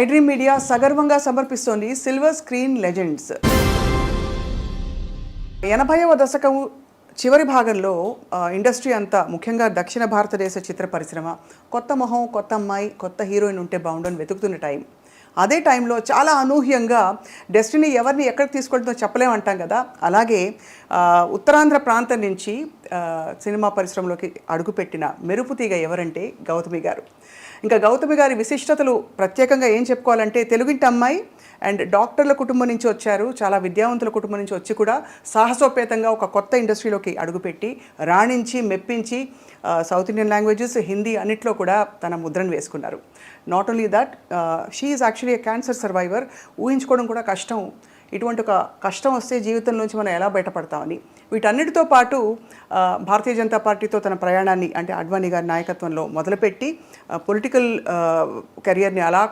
IDream media సగర్వంగా సమర్పిస్తోంది silver screen legends. 80వ దశకం చివరి భాగంలో ఇండస్ట్రీ అంతా, ముఖ్యంగా దక్షిణ భారతదేశ చిత్ర పరిశ్రమ కొత్త మొహం, కొత్త అమ్మాయి, కొత్త హీరోయిన్ ఉంటే బాగుండని వెతుకుతున్న టైం. అదే టైంలో చాలా అనూహ్యంగా డెస్టినీ ఎవరిని ఎక్కడికి తీసుకెళ్తుందో చెప్పలేమంటాం కదా, అలాగే ఉత్తరాంధ్ర ప్రాంతం నుంచి సినిమా పరిశ్రమలోకి అడుగుపెట్టిన మెరుపుతీగ ఎవరంటే గౌతమి గారు. ఇంకా గౌతమి గారి విశిష్టతలు ప్రత్యేకంగా ఏం చెప్పుకోవాలంటే, తెలుగింటి అమ్మాయి అండ్ డాక్టర్ల కుటుంబం నుంచి వచ్చారు, చాలా విద్యావంతుల కుటుంబం నుంచి వచ్చి కూడా సాహసోపేతంగా ఒక కొత్త ఇండస్ట్రీలోకి అడుగుపెట్టి రాణించి మెప్పించి సౌత్ ఇండియన్ లాంగ్వేజెస్, హిందీ అన్నిట్లో కూడా తన ముద్రను వేసుకున్నారు. Not only that, she is actually a cancer survivor. ఊహించుకోవడం కూడా కష్టం, ఇటువంటి ఒక కష్టం వస్తే జీవితం నుంచి మనం ఎలా బయటపడతామని. వీటన్నిటితో పాటు భారతీయ జనతా పార్టీతో తన ప్రయాణాన్ని, అంటే అడ్వాణీ గారి నాయకత్వంలో మొదలుపెట్టి పొలిటికల్ కెరియర్ని అలా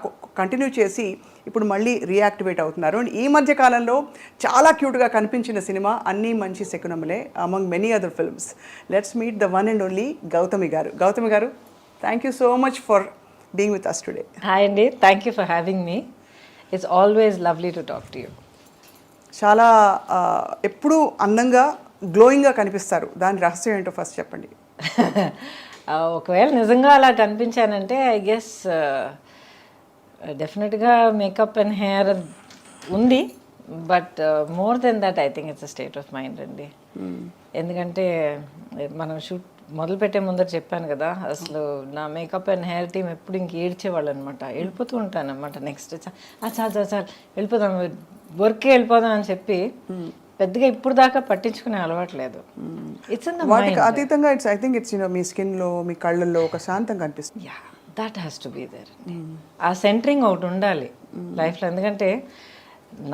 కంటిన్యూ చేసి ఇప్పుడు మళ్ళీ రీయాక్టివేట్ అవుతున్నారు. అండ్ ఈ మధ్య కాలంలో చాలా క్యూట్గా కనిపించిన సినిమా Anni Manchi Sakunamule, among many other films. Let's meet the one and only Gautami garu. Gautami garu, thank you so much for being with us today. Hi అండి, thank you for having me. It's always lovely to talk to you. చాలా ఎప్పుడూ అందంగా, గ్లోయింగ్గా కనిపిస్తారు. దాని రహస్యం ఏంటో first చెప్పండి. ఒకవేళ నిజంగా అలా కనిపించానంటే ఐ గెస్ డెఫినెట్గా మేకప్ అండ్ హెయిర్ ఉంది, but more than that I think it's a state of mind అండి. ఎందుకంటే మనం షూట్ మొదలుపెట్టే ముందర చెప్పాను కదా, అసలు నా మేకప్ అండ్ హెయిర్ టీమ్ ఎప్పుడు ఇంక ఏడ్చేవాళ్ళు అనమాట. వెళ్ళిపోతూ ఉంటాను అనమాట. నెక్స్ట్ చాలు వెళ్ళిపోదాం, వర్క్కి వెళ్ళిపోదాం అని చెప్పి పెద్దగా ఇప్పుడు దాకా పట్టించుకునే అలవాట్లేదు. ఇట్స్ వాటికి అతీతంగా ఇట్స్, ఐ థింక్ ఇట్స్ మీ స్కిన్లో, మీ కళ్ళల్లో ఒక శాంతం కనిపిస్తుంది. Yeah, that has to be there. ఆ సెంటరింగ్ ఒకటి ఉండాలి లైఫ్లో. ఎందుకంటే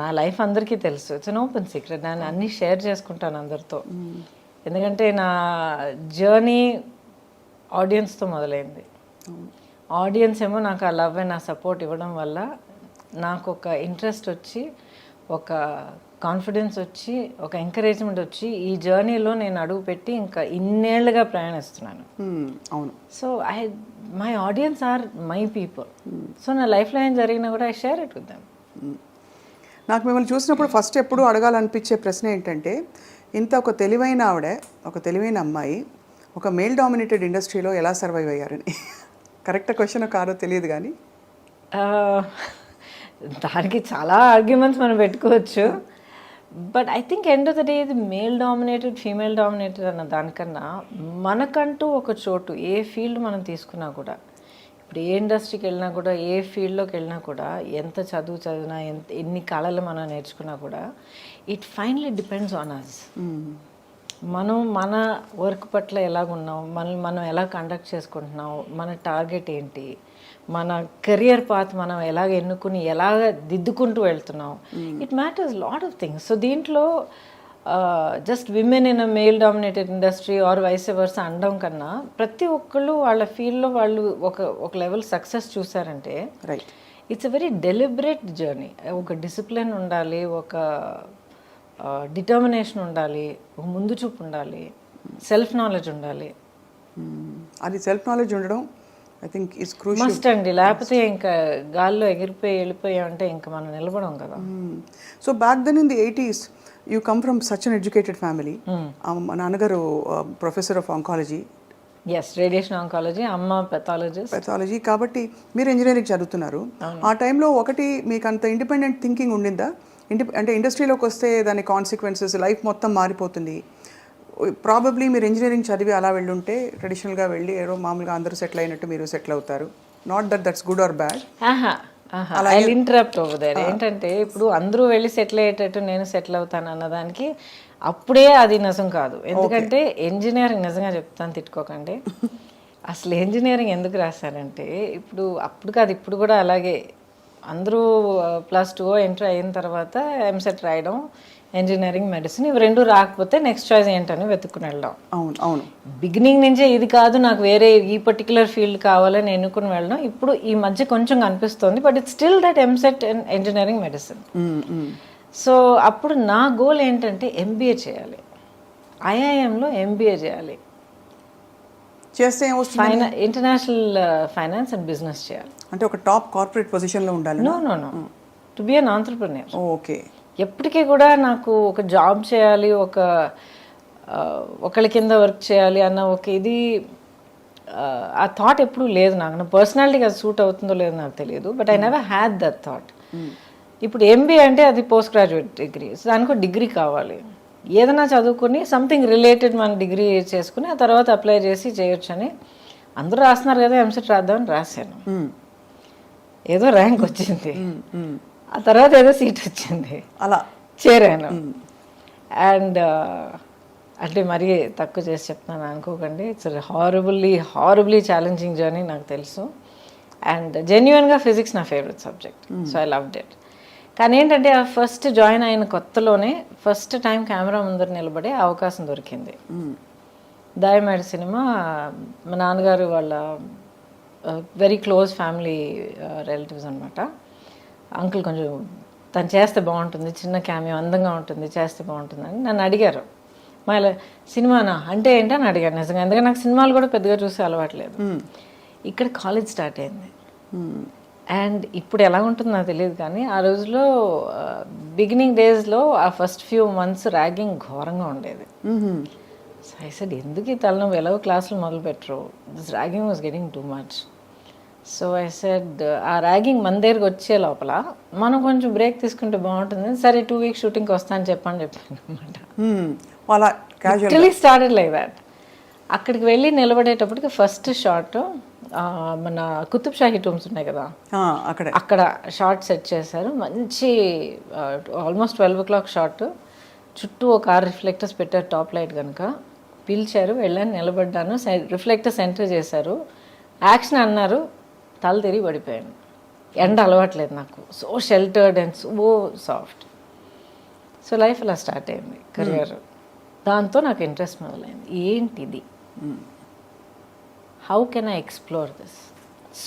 నా లైఫ్ అందరికీ తెలుసు, ఇట్స్ అన్ ఓపెన్ సీక్రెట్. నేను అన్నీ షేర్ చేసుకుంటాను అందరితో. ఎందుకంటే నా జర్నీ ఆడియన్స్తో మొదలైంది. ఆడియన్స్ ఏమో నాకు ఆ లవ్ అండ్ ఆ సపోర్ట్ ఇవ్వడం వల్ల నాకు ఒక ఇంట్రెస్ట్ వచ్చి, ఒక కాన్ఫిడెన్స్ వచ్చి, ఒక ఎంకరేజ్మెంట్ వచ్చి ఈ జర్నీలో నేను అడుగు పెట్టి ఇంకా ఇన్నేళ్లుగా ప్రయాణిస్తున్నాను. అవును. So my audience are my people. So నా లైఫ్లో ఏం జరిగినా కూడా I share it with them. నాకు మిమ్మల్ని చూసినప్పుడు ఫస్ట్ ఎప్పుడు అడగాలనిపించే ప్రశ్న ఏంటంటే, ఇంత ఒక తెలివైన ఆవిడ, ఒక తెలివైన అమ్మాయి ఒక మేల్ డామినేటెడ్ ఇండస్ట్రీలో ఎలా సర్వైవ్ అయ్యారని. కరెక్ట్ క్వశ్చన్ కాదో తెలియదు కానీ దానికి చాలా ఆర్గ్యుమెంట్స్ మనం పెట్టుకోవచ్చు. But I think end of the day ఇది మేల్ డామినేటెడ్, ఫీమేల్ డామినేటెడ్ అన్న దానికన్నా మనకంటూ ఒక చోటు, ఏ ఫీల్డ్ మనం తీసుకున్నా కూడా, ఇప్పుడు ఏ ఇండస్ట్రీకి వెళ్ళినా కూడా, ఏ ఫీల్డ్లోకి వెళ్ళినా కూడా, ఎంత చదువు చదివినా, ఎన్ని కళలు మనం నేర్చుకున్నా కూడా, it finally depends on us. మనం మన వర్క్ పట్ల ఎలాగున్నాం, మనం ఎలా కండక్ట్ చేసుకుంటున్నాం, మన టార్గెట్ ఏంటి, మన కెరియర్ పాత్ మనం ఎలాగ ఎన్నుకుని ఎలాగ దిద్దుకుంటూ వెళ్తున్నాం, it matters lot of things. So దీంట్లో just women in a male dominated industry or vice versa అనడం కన్నా, ప్రతి ఒక్కళ్ళు వాళ్ళ ఫీల్డ్లో వాళ్ళు ఒక లెవెల్ సక్సెస్ చూసారంటే right, it's a very deliberate journey. ఒక డిసిప్లిన్ ఉండాలి, ఒక డిటర్మినేషన్ ఉండాలి, ఒక ముందు చూపు ఉండాలి, సెల్ఫ్ నాలెడ్జ్ ఉండాలి. అది సెల్ఫ్ నాలెడ్జ్ ఉండడం I think it's crucial must అండి. లేకపోతే ఇంకా గాల్లో ఎగిరిపోయి వెళ్ళిపోయామంటే ఇంకా మనం నిలబడం కదా. So back then in the 80s you come from such an educated family. మా నాన్నగారు professor of oncology. Yes, radiation oncology, అమ్మ పెథాలజీ. కాబట్టి మీరు ఇంజనీరింగ్ చదువుతున్నారు. ఆ టైంలో ఒకటి మీకు అంత ఇండిపెండెంట్ థింకింగ్ ఉండిందా? అంటే ఇండస్ట్రీలోకి వస్తే దాని కాన్సిక్వెన్సెస్, లైఫ్ మొత్తం మారిపోతుంది. ప్రాబబ్లీ మీరు ఇంజనీరింగ్ చదివి అలా వెళ్ళుంటే, ట్రెడిషనల్గా వెళ్ళి ఏదో మామూలుగా అందరూ సెటిల్ అయినట్టు మీరు సెటిల్ అవుతారు. Not that's good or bad. I interrupt over there. ఏంటంటే ఇప్పుడు అందరూ వెళ్ళి సెటిల్ అయ్యేటట్టు నేను సెటిల్ అవుతాను అన్నదానికి అప్పుడే అది నిజం కాదు. ఎందుకంటే ఇంజనీరింగ్, నిజంగా చెప్తాను, తిట్టుకోకండి, అసలు ఇంజనీరింగ్ ఎందుకు రాశారంటే, అప్పుడు కాదు, ఇప్పుడు కూడా అలాగే అందరూ +2 ఎంటర్ అయిన తర్వాత ఎంసెట్ రాయడం, ఇంజనీరింగ్, మెడిసిన్, ఇవి రెండు రాకపోతే నెక్స్ట్ చాయిస్ ఏంటని వెతుక్కుని వెళ్ళడం. అవును అవును. బిగినింగ్ నుంచే ఇది కాదు నాకు వేరే ఈ పర్టికులర్ ఫీల్డ్ కావాలని ఎన్నుకుని వెళ్ళడం ఇప్పుడు ఈ మధ్య కొంచెం కనిపిస్తుంది. But it's still that EAMCET in engineering, medicine. So అప్పుడు నా గోల్ ఏంటంటే ఎంబీఏ చేయాలి, ఐఐఎంలో ఎంబీఏ చేయాలి. చేస్తే ఏమొస్తుంది? ఇంటర్నేషనల్ ఫైనాన్స్ అండ్ బిజినెస్ చేయాలి. అంటే ఒక టాప్ కార్పొరేట్ పొజిషన్లో ఉండాలి. No to be an entrepreneur. Okay. ఎప్పటికీ కూడా నాకు ఒక జాబ్ చేయాలి, ఒకళ్ళ కింద వర్క్ చేయాలి అన్న ఒక ఇది ఆ థాట్ ఎప్పుడూ లేదు నాకు. నా పర్సనాలిటీకి అది సూట్ అవుతుందో లేదో నాకు తెలియదు, but I never had that thought. ఇప్పుడు ఎంబీఏ అంటే అది పోస్ట్ గ్రాడ్యుయేట్ డిగ్రీ, సో దానికి డిగ్రీ కావాలి. ఏదైనా చదువుకుని సంథింగ్ రిలేటెడ్ మన డిగ్రీ చేసుకుని ఆ తర్వాత అప్లై చేసి చేయొచ్చు అని అందరూ రాస్తున్నారు కదా, ఎంసెట్ రాద్దామని రాశాను. ఏదో ర్యాంక్ వచ్చింది, ఆ తర్వాత ఏదో సీట్ వచ్చింది, అలా చేరాను. అండ్ అంటే మరీ తక్కువ చేసి చెప్తున్నాను అనుకోకండి, ఇట్స్ హారబుల్లీ ఛాలెంజింగ్ జర్నీ నాకు తెలుసు. అండ్ జెన్యున్గా ఫిజిక్స్ నా favourite subject, so I loved it. కానీ ఏంటంటే ఆ ఫస్ట్ జాయిన్ అయిన కొత్తలోనే ఫస్ట్ టైం కెమెరా ముందర నిలబడే అవకాశం దొరికింది. దాయమేడ సినిమా మా నాన్నగారు వాళ్ళ వెరీ క్లోజ్ ఫ్యామిలీ రిలేటివ్స్ అనమాట. అంకుల్ కొంచెం తను చేస్తే బాగుంటుంది, చిన్న క్యామియో అందంగా ఉంటుంది, చేస్తే బాగుంటుంది అని నన్ను అడిగారు. మళ్ళీ సినిమానా అంటే ఏంటని అడిగారు నిజంగా, ఎందుకంటే నాకు సినిమాలు కూడా పెద్దగా చూసే అలవాట్లేదు. ఇక్కడ కాలేజ్ స్టార్ట్ అయింది. అండ్ ఇప్పుడు ఎలా ఉంటుందో నాకు తెలియదు, కానీ ఆ రోజులో బిగినింగ్ డేస్లో ఆ ఫస్ట్ ఫ్యూ మంత్స్ ర్యాగింగ్ ఘోరంగా ఉండేది. సో ఐ సెడ్ ఎందుకు ఈ తలనొప్పి, ఎలాగో క్లాసులు మొదలు పెట్టరు, this ragging was getting too much. So I said ఆ ర్యాగింగ్ మన దగ్గరికి వచ్చే లోపల మనం కొంచెం బ్రేక్ తీసుకుంటే బాగుంటుంది. సరే 2 weeks షూటింగ్కి వస్తాను చెప్పాను అనమాట. Started like that. అక్కడికి వెళ్ళి నిలబడేటప్పటికి ఫస్ట్ షాట్ మన కుతుబ్ షాహీ టూమ్స్ ఉన్నాయి కదా, అక్కడ షార్ట్ సెట్ చేశారు. మంచి ఆల్మోస్ట్ 12 o'clock షార్ట్, చుట్టూ ఒక 6 రిఫ్లెక్టర్స్ పెట్టారు టాప్ లైట్ కనుక. పిలిచారు, వెళ్ళాను, నిలబడ్డాను, రిఫ్లెక్టర్స్ ఎంటర్ చేశారు, యాక్షన్ అన్నారు, తల తిరిగి పడిపోయాను. ఎండ అలవాట్లేదు నాకు, so sheltered and so soft. So life అలా స్టార్ట్ అయింది, కెరియర్. దాంతో నాకు ఇంట్రెస్ట్ మొదలైంది, ఏంటిది, how can I explore this,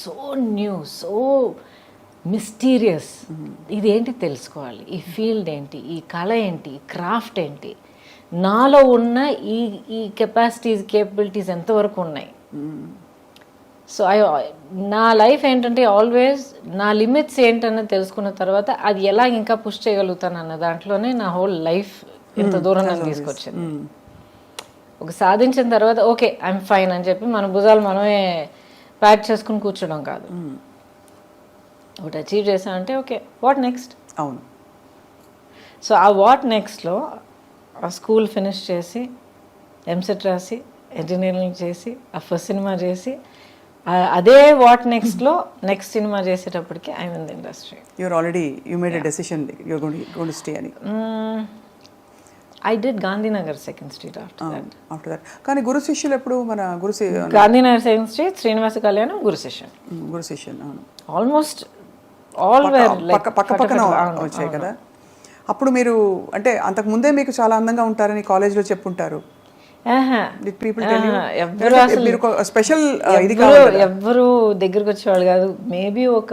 so new, so mysterious, ఇదేంటి తెలుసుకోవాలి, ఈ ఫీల్డ్ ఏంటి, ఈ కళ ఏంటి, ఈ క్రాఫ్ట్ ఏంటి, నాలో ఉన్న ఈ కెపాసిటీస్ కేపబిలిటీస్ ఎంతవరకు ఉన్నాయి. సో నా లైఫ్ ఏంటంటే ఆల్వేస్ నా లిమిట్స్ ఏంటన్నది తెలుసుకున్న తర్వాత అది ఎలా ఇంకా పుష్ చేయగలుగుతాను అన్న దాంట్లోనే నా హోల్ లైఫ్ ఇంత దూరం నన్ను తీసుకొచ్చింది. ఒక సాధించిన తర్వాత ఓకే ఐఎమ్ ఫైన్ అని చెప్పి మన భుజాలు మనమే ప్యాక్ చేసుకుని కూర్చోడం కాదు. ఒకటి అచీవ్ చేసామంటే ఓకే వాట్ నెక్స్ట్. అవును. సో ఆ వాట్ నెక్స్ట్లో ఆ స్కూల్ ఫినిష్ చేసి ఎంసెట్ రాసి ఇంజనీరింగ్ చేసి ఆ ఫస్ట్ సినిమా చేసి అదే వాట్ నెక్స్ట్లో నెక్స్ట్ సినిమా చేసేటప్పటికి I mean the industry. You made a decision you're going to stay అని. I did Gandhinagar second street after that. కానీ గురు శిష్యులు ఎప్పుడు మన గాంధీనగర్ సెకండ్ స్ట్రీట్, శ్రీనివాస కళ్యాణం, గురు శిష్యన్. అవును, ఆల్మోస్ట్ ఆల్ పక్క పక్కన వచ్చాయి కదా. అప్పుడు మీరు అంటే అంతకు ముందే మీకు చాలా అందంగా ఉంటారని కాలేజ్లో చెప్పుంటారు. ఎవ్వరు దగ్గరకు వచ్చేవాళ్ళు కాదు. మేబీ ఒక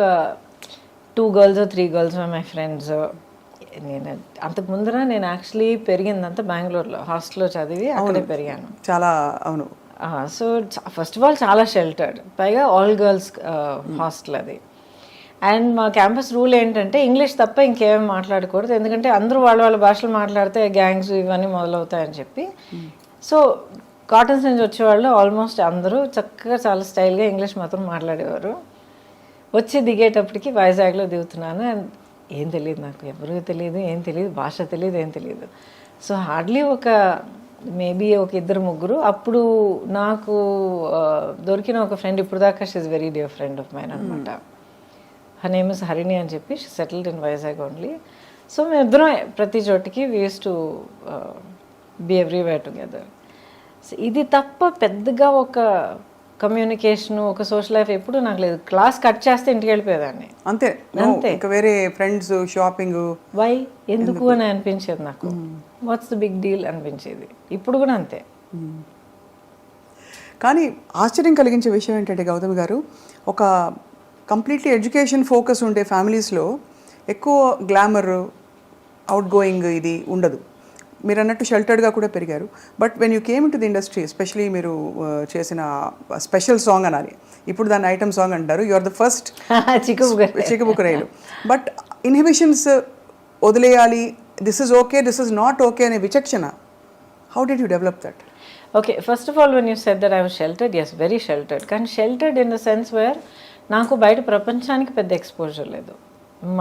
2 girls or 3 girls my friends. నేను అంతకు ముందర నేను యాక్చువల్లీ పెరిగిందంతా బెంగళూరులో హాస్టల్లో చదివి అక్కడే పెరిగాను. చాలా అవును. సో ఫస్ట్ ఆఫ్ ఆల్ చాలా షెల్టర్డ్, పైగా ఆల్ గర్ల్స్ హాస్టల్ అది. అండ్ మా క్యాంపస్ రూల్ ఏంటంటే ఇంగ్లీష్ తప్ప ఇంకేమీ మాట్లాడకూడదు, ఎందుకంటే అందరూ వాళ్ళ భాషలు మాట్లాడితే గ్యాంగ్స్ ఇవన్నీ మొదలవుతాయని చెప్పి. సో కాటన్స్ నుంచి వచ్చేవాళ్ళు ఆల్మోస్ట్ అందరూ చక్కగా చాలా స్టైల్గా ఇంగ్లీష్ మాత్రం మాట్లాడేవారు. వచ్చి దిగేటప్పటికి వైజాగ్లో దిగుతున్నాను, అండ్ ఏం తెలియదు నాకు, ఎవరికి తెలియదు, ఏం తెలియదు, భాష తెలియదు, ఏం తెలియదు. సో హార్డ్లీ ఒక మేబీ ఒక 2-3. అప్పుడు నాకు దొరికిన ఒక ఫ్రెండ్, ఇప్పుడు దాకా she is very dear friend of mine అనమాట. హర్ నేమ్ ఇస్ హరిణి అని చెప్పి, she settled in Vizag only. So మేమిద్దరం ప్రతి చోటికి we use to be everywhere together. So ఇది తప్ప పెద్దగా ఒక కమ్యూనికేషన్, ఒక సోషల్ లైఫ్ ఎప్పుడు నాకు లేదు. క్లాస్ కట్ చేస్తే ఇంటికి వెళ్ళిపోయేదాన్ని, అంతే. వేరే ఫ్రెండ్స్, షాపింగ్, వై ఎందుకు అని అనిపించేది నాకు. వాట్స్ ద బిగ్ డీల్ అనిపించేది. ఇప్పుడు కూడా అంతే. కానీ ఆశ్చర్యం కలిగించే విషయం ఏంటంటే గౌతమి గారు, ఒక కంప్లీట్లీ ఎడ్యుకేషన్ ఫోకస్ ఉండే ఫ్యామిలీస్లో ఎక్కువ గ్లామర్, అవుట్ గోయింగ్ ఇది ఉండదు. మీరు అన్నట్టు షెల్టర్డ్గా కూడా పెరిగారు. But when you came to the industry, especially మీరు చేసిన స్పెషల్ సాంగ్ అనాలి, ఇప్పుడు దాన్ని ఐటమ్ సాంగ్ అంటారు, యు ఆర్ ద ఫస్ట్ చిక్కుబుక్కరైలు. బట్ ఇన్హిబిషన్స్ వదిలేయాలి, this is okay, this is not okay అనే విచక్షణ, how did you develop that? Okay, first of all, when you said that I was sheltered, yes, very sheltered. కానీ sheltered in the sense where నాకు బయట ప్రపంచానికి పెద్ద exposure లేదు.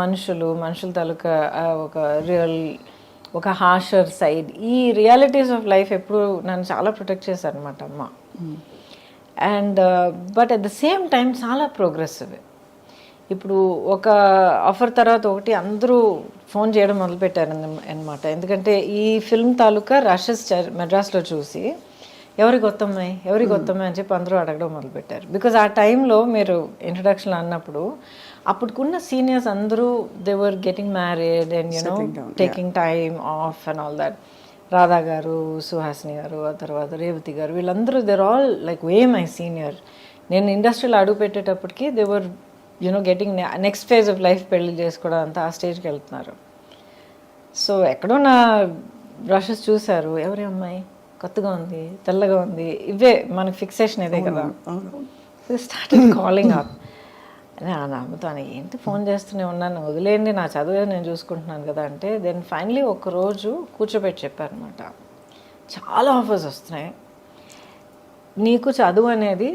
మనుషుల తాలూకా ఒక రియల్, ఒక హార్షర్ సైడ్, ఈ రియాలిటీస్ ఆఫ్ లైఫ్ ఎప్పుడు నన్ను చాలా ప్రొటెక్ట్ చేశారు అనమాట అమ్మ. And but at the same time చాలా ప్రోగ్రెసివ్. ఇప్పుడు ఒక ఆఫర్ తర్వాత ఒకటి అందరూ ఫోన్ చేయడం మొదలుపెట్టారు అనమాట. ఎందుకంటే ఈ ఫిల్మ్ తాలూకా రషెస్ మెడ్రాస్లో చూసి ఎవరి కొత్తమ్మాయి అని చెప్పి అందరూ అడగడం మొదలుపెట్టారు. బికాజ్ ఆ టైంలో మీరు ఇంట్రడక్షన్ అన్నప్పుడు అప్పుడుకున్న సీనియర్స్ అందరూ they were getting married and you know taking time off and all that. Radha garu, Suhasini garu, ఆ తర్వాత రేవతి గారు, వీళ్ళందరూ there all like they my senior. నేను ఇండస్ట్రీలో అడుగు పెట్టేటప్పటికి they were you know getting next phase of life పెళ్లి చేసుకోవడం అంతా ఆ స్టేజ్కి వెళ్తున్నారు. సో ఎక్కడో నా బ్రషెస్ చూశారు, ఎవరి అమ్మాయి కొత్తగా ఉంది, తెల్లగా ఉంది, ఇవే మనకు ఫిక్సేషన్ ఇదే కదా. Started calling up. నమ్ముతాను, ఏంటి ఫోన్ చేస్తూనే ఉన్నాను, వదిలేండి నా చదువు నేను చూసుకుంటున్నాను కదా అంటే, దెన్ ఫైనలీ ఒకరోజు కూర్చోబెట్టి చెప్పారనమాట, చాలా ఆఫర్స్ వస్తున్నాయి, నీకు చదువు అనేది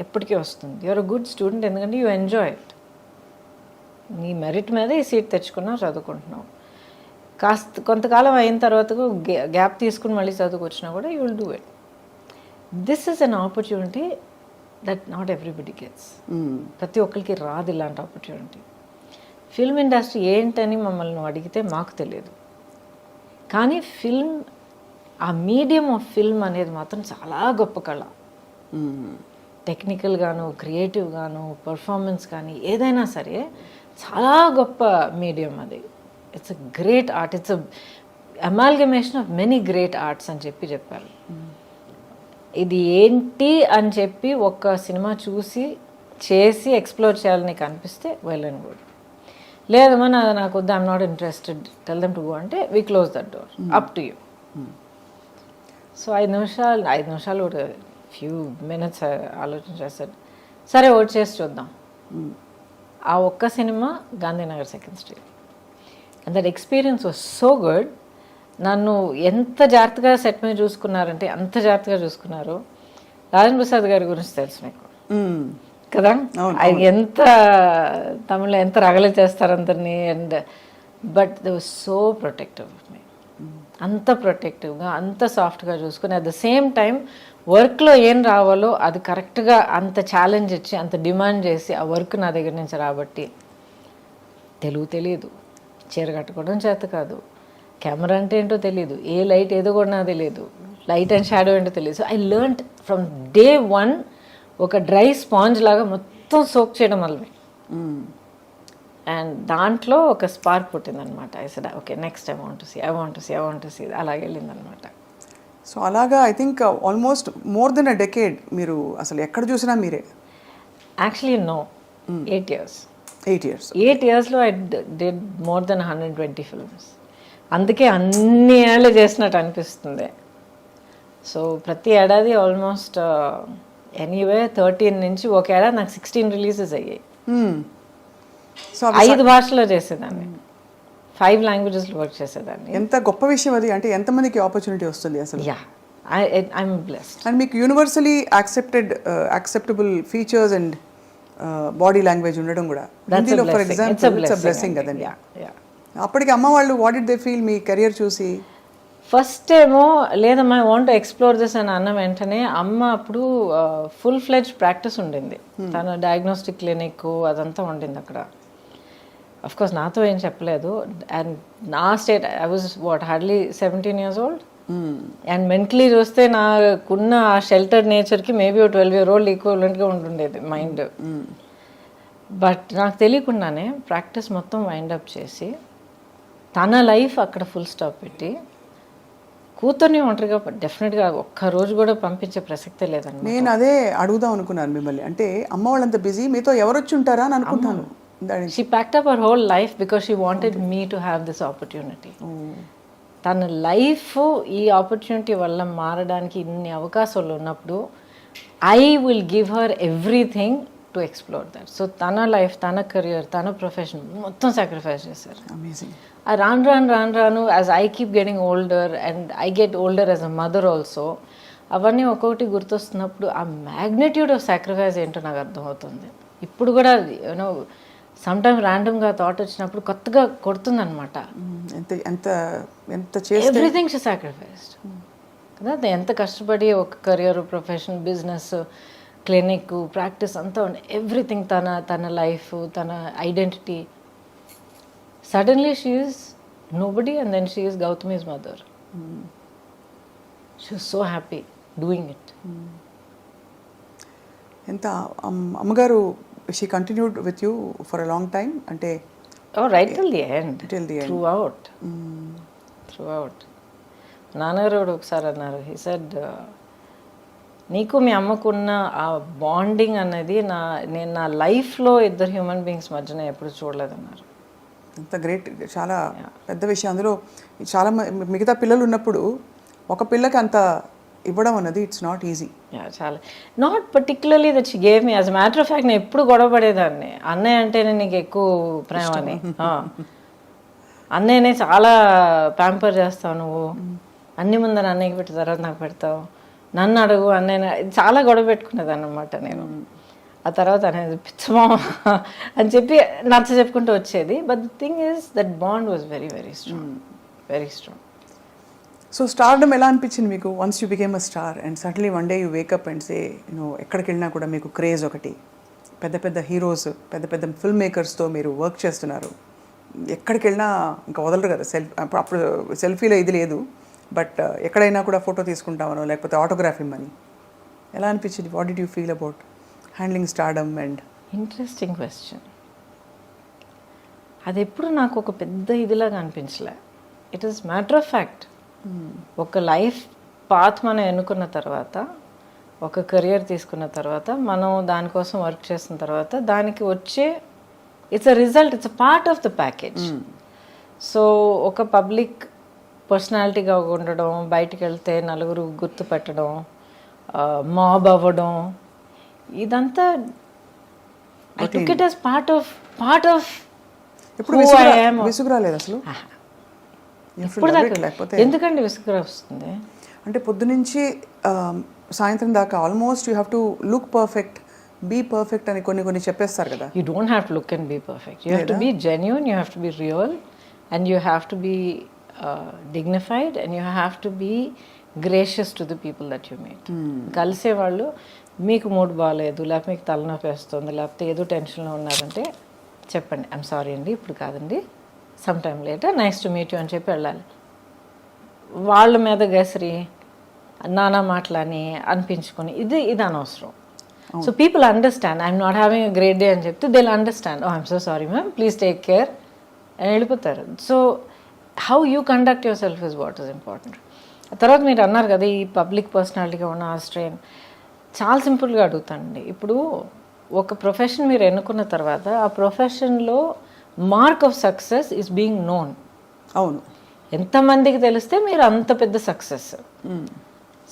ఎప్పటికీ వస్తుంది, యూఆర్ అ గుడ్ స్టూడెంట్, ఎందుకంటే యూ ఎంజాయ్ ఇట్, నీ మెరిట్ మీద ఈ సీట్ తెచ్చుకున్నావు, చదువుకుంటున్నావు, కొంతకాలం అయిన తర్వాత గ్యాప్ తీసుకుని మళ్ళీ చదువుకొచ్చినా కూడా you will do it. This is an opportunity that not everybody gets. ప్రతి ఒక్కరికి రాదు ఇలాంటి ఆపర్చునిటీ. ఫిల్మ్ ఇండస్ట్రీ ఏంటని మమ్మల్ని అడిగితే మాకు తెలియదు, కానీ ఫిల్మ్, ఆ మీడియం ఆఫ్ ఫిల్మ్ అనేది మాత్రం చాలా గొప్ప కళ. టెక్నికల్గాను, క్రియేటివ్గాను, పర్ఫార్మెన్స్ కానీ ఏదైనా సరే చాలా గొప్ప మీడియం అది. It's a great art, it's a amalgamation of many great arts అని చెప్పారు. ఇది ఏంటి అని చెప్పి ఒక సినిమా చూసి చేసి ఎక్స్ప్లోర్ చేయాలని నీకు అనిపిస్తే వెల్ అండ్ గుడ్. లేదమ్మా నాకు వద్దు, I'm not interested, tell them to go అంటే we close that door, up to you. So 5 నిమిషాలు కూడా ఫ్యూ మినిట్స్ ఆలోచించేస్తాడు, సరే ఓట్ చేసి చూద్దాం. ఆ ఒక్క cinema Gandhinagar 2nd Street. And that experience was so good. నన్ను ఎంత జాగ్రత్తగా సెట్ మీద చూసుకున్నారంటే అంత జాగ్రత్తగా చూసుకున్నారు. రాజేంద్ర ప్రసాద్ గారి గురించి తెలుసు మీకు కదా, ఆయన ఎంత తమిళలో ఎంత రగలు చేస్తారు అందరినీ. And but they was so protective of me, అంత ప్రొటెక్టివ్గా, అంత సాఫ్ట్గా చూసుకుని, అట్ ద సేమ్ టైం వర్క్లో ఏం రావాలో అది కరెక్ట్గా అంత ఛాలెంజ్ ఇచ్చి, అంత డిమాండ్ చేసి ఆ వర్క్ నా దగ్గర నుంచి రాబట్టి. తెలుగు తెలియదు, చీర కట్టుకోవడం చేత కాదు, కెమెరా అంటే ఏంటో తెలియదు, ఏ లైట్ ఏదో కూడా నాకు తెలియదు, లైట్ అండ్ షాడో ఏంటో తెలియదు. So I learned from day 1 ఒక డ్రై స్పాంజ్ లాగా మొత్తం సోక్ చేయడం వల్ల. అండ్ దాంట్లో ఒక స్పార్క్ పుట్టిందనమాట. I said okay, next I want to see అలాగే వెళ్ళిందనమాట. సో అలాగా I think almost more than a decade మీరు అసలు ఎక్కడ చూసినా మీరే. Actually no, 8 years. 8 yearsలో I did more than 120 films. అందుకే అన్ని ఏళ్ళు చేసినట్టు అనిపిస్తుంది. సో ప్రతి ఏడాది ఆల్మోస్ట్ ఎనీవే 13 నుంచి ఒక ఏడాది నాకు 16 రిలీజెస్ అయ్యాయి. సో 5 భాషల్లో చేసేదాన్ని, 5 languagesలో వర్క్ చేసేదాన్ని. ఎంత గొప్ప విషయం అది, అంటే ఎంతమందికి ఆపర్చునిటీ వస్తుంది అసలు. Yeah, I'm blessed. అండ్ మీకు universally acceptable features and body language ఉండడం కూడా హిందీలో for example it's a blessing కదండి. అప్పటికి అమ్మ వాళ్ళు what did they feel me career చూసి? ఫస్ట్ ఏమో లేదమ్మా I want to explore this అని అన్న వెంటనే అమ్మ అప్పుడు ఫుల్ ఫ్లెడ్జ్ ప్రాక్టీస్ ఉండింది, తన డయాగ్నోస్టిక్ క్లినిక్ అదంతా ఉండింది అక్కడ. అఫ్ కోర్స్ నాతో ఏం చెప్పలేదు. అండ్ నా state I was hardly 17 years old. And mentally చూస్తే నాకున్న ఆ షెల్టర్డ్ నేచర్కి మేబీ 12 year old ఈక్వలెంట్గా ఉంటుండేది మైండ్. బట్ నాకు తెలియకుండానే ప్రాక్టీస్ మొత్తం వైండప్ చేసి తన లైఫ్ అక్కడ ఫుల్ స్టాప్ పెట్టి కూతుర్ని ఒంటరిగా డెఫినెట్గా ఒక్కరోజు కూడా పంపించే ప్రసక్తే లేదండి. నేను అదే అడుగుదాం అనుకున్నాను మిమ్మల్ని, అంటే అమ్మ వాళ్ళంత బిజీ, మీతో ఎవరు వచ్చి ఉంటారా అని అనుకుంటాను. She packed up her whole life because she wanted me to have this opportunity. తన లైఫ్ ఈ ఆపర్చునిటీ వల్ల మారడానికి ఇన్ని అవకాశాలు ఉన్నప్పుడు I will give her everything to explore that. So తన లైఫ్, తన కెరియర్, తన ప్రొఫెషన్ మొత్తం సాక్రిఫైస్ చేశారు. అమేజింగ్. రాను as I keep getting older and I get older as a mother also, అవన్నీ ఒక్కొక్కటి గుర్తొస్తున్నప్పుడు ఆ మ్యాగ్నిట్యూడ్ ఆఫ్ సాక్రిఫైస్ ఏంటో నాకు అర్థమవుతుంది. ఇప్పుడు కూడా యూనో సమ్టైమ్ ర్యాండమ్గా థాట్ వచ్చినప్పుడు కొత్తగా కొడుతుందనమాట. ఎంత ఎంత ఎంత చేస్తే ఎవ్రీథింగ్ షీ సాక్రిఫైస్డ్ కదా. ఎంత కష్టపడి ఒక career, profession, business, clinic, practice అంతా ఎవ్రీథింగ్, తన లైఫ్, తన identity. Suddenly she is nobody and then she is Gautami's mother. She is so happy doing it. ఎంత అమ్మగారు she continued with you for a long time, అంటే right till the end, Till the end. Throughout. నాన్నగారు కూడా ఒకసారి అన్నారు, he said నీకు మీ అమ్మకున్న ఆ bonding అనేది నేను నా లైఫ్లో ఇద్దరు హ్యూమన్ బీయింగ్స్ మధ్యన ఎప్పుడు చూడలేదన్నారు. అంత గ్రేట్, చాలా పెద్ద విషయం. అందులో చాలా మిగతా పిల్లలు ఉన్నప్పుడు ఒక పిల్లకి అంత ఇవ్వడం అన్నది ఇట్స్ నాట్ ఈజీ. చాలా not particularly that she gave me. As a matter of fact నేను ఎప్పుడు గొడవ పడేదాన్ని, అన్నయ్య అంటేనే నీకు ఎక్కువ ప్రేమ అని. అన్నయ్యనే చాలా ప్యాంపర్ చేస్తావు నువ్వు, అన్ని ముందర అన్నయ్యకి పెట్టి తర్వాత నాకు పెడతావు, నన్ను అడుగు అన్నయ్య, చాలా గొడవ పెట్టుకునేదాన్ని అనమాట నేను. ఆ తర్వాత అనేది పిచ్చమా అని చెప్పి నచ్చ చెప్పుకుంటూ వచ్చేది. But the thing is that bond was very very strong, very strong. So stardom ఎలా అనిపించింది మీకు once you became a star and suddenly one day you wake up and say ఎక్కడికి వెళ్ళినా కూడా మీకు క్రేజ్ ఒకటి, పెద్ద పెద్ద హీరోస్, పెద్ద పెద్ద ఫిల్మ్ మేకర్స్తో మీరు వర్క్ చేస్తున్నారు, ఎక్కడికి వెళ్ళినా ఇంకా వదలరు కదా. అప్పుడు సెల్ఫీలో ఇది లేదు, బట్ ఎక్కడైనా కూడా ఫోటో తీసుకుంటామనో లేకపోతే ఆటోగ్రాఫ్ ఇమ్మని. ఎలా అనిపించింది? What did you feel about handling stardom? And interesting question. అది ఎప్పుడు నాకు ఒక పెద్ద ఇదిలాగా అనిపించలే. It is matter of fact. ఒక లైఫ్ పాత్ మనం ఎన్నుకున్న తర్వాత, ఒక కెరియర్ తీసుకున్న తర్వాత, మనం దానికోసం వర్క్ చేసిన తర్వాత దానికి వచ్చే it's a result, it's a part of the package. So ఒక పబ్లిక్ పర్సనాలిటీగా ఉండడం, బయటికి వెళ్తే నలుగురు గుర్తుపెట్టడం, మాబ్ అవ్వడం, ఇదంతా I took it as part of ఎప్పుడు విసుగురాలేదు అసలు? ఇప్పుడు దాకా ఎందుకండి విసుగు వస్తుంది? అంటే పొద్దునుంచి సాయంత్రం దాకా almost you have to look perfect, be perfect అని కొన్ని చెప్పేస్తారు కదా. You don't have to look and be perfect. You have to be genuine, you have to be real, and you have to be dignified, and you have to be gracious to the people that you meet. కలిసే వాళ్ళు మీకు mood బాగాలేదు, లేకపోతే మీకు తలనొప్పి వేస్తుంది, లేకపోతే ఏదో టెన్షన్లో ఉన్నారంటే చెప్పండి, ఐఎమ్ సారీ అండి ఇప్పుడు కాదండి, some time later, nice to meet you అని చెప్పి వెళ్ళాలి. వాళ్ళ మీద గసిరి నానా మాటలని అనిపించుకొని ఇది అనవసరం. So people understand, I'm not having a great day అని చెప్తే they will understand, oh I'm so sorry ma'am, please take care అని వెళ్ళిపోతారు. So how you conduct yourself is what is important. తర్వాత మీరు అన్నారు కదా ఈ పబ్లిక్ పర్సనాలిటీగా ఉన్న ఆ స్ట్రెయిన్. చాలా సింపుల్గా అడుగుతానండి. ఇప్పుడు ఒక ప్రొఫెషన్ మీరు ఎన్నుకున్న తర్వాత ఆ ప్రొఫెషన్లో mark of success is being known. అవును, ఎంతమందికి తెలిస్తే మీరు అంత పెద్ద సక్సెస్.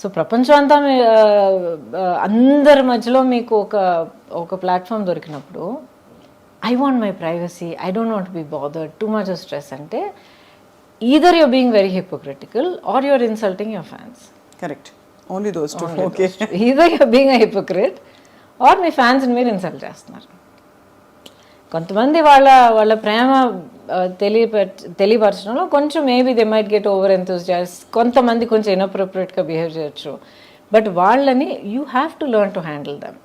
సో ప్రపంచం అంతా అందరి మధ్యలో మీకు ఒక ప్లాట్ఫామ్ దొరికినప్పుడు I want my privacy, I don't want be bothered, too much of stress అంటే either you're being very hypocritical or you're insulting your fans. Correct. Only those two. Okay. Either you're being a hypocrite or me fans మీరు insult చేస్తున్నారు. కొంతమంది వాళ్ళ ప్రేమ తెలియపరచడంలో కొంచెం maybe they might get over enthusiast, కొంతమంది కొంచెం ఇన్అప్రోప్రియేట్గా behave చేయొచ్చు, but వాళ్ళని you have to learn to handle them.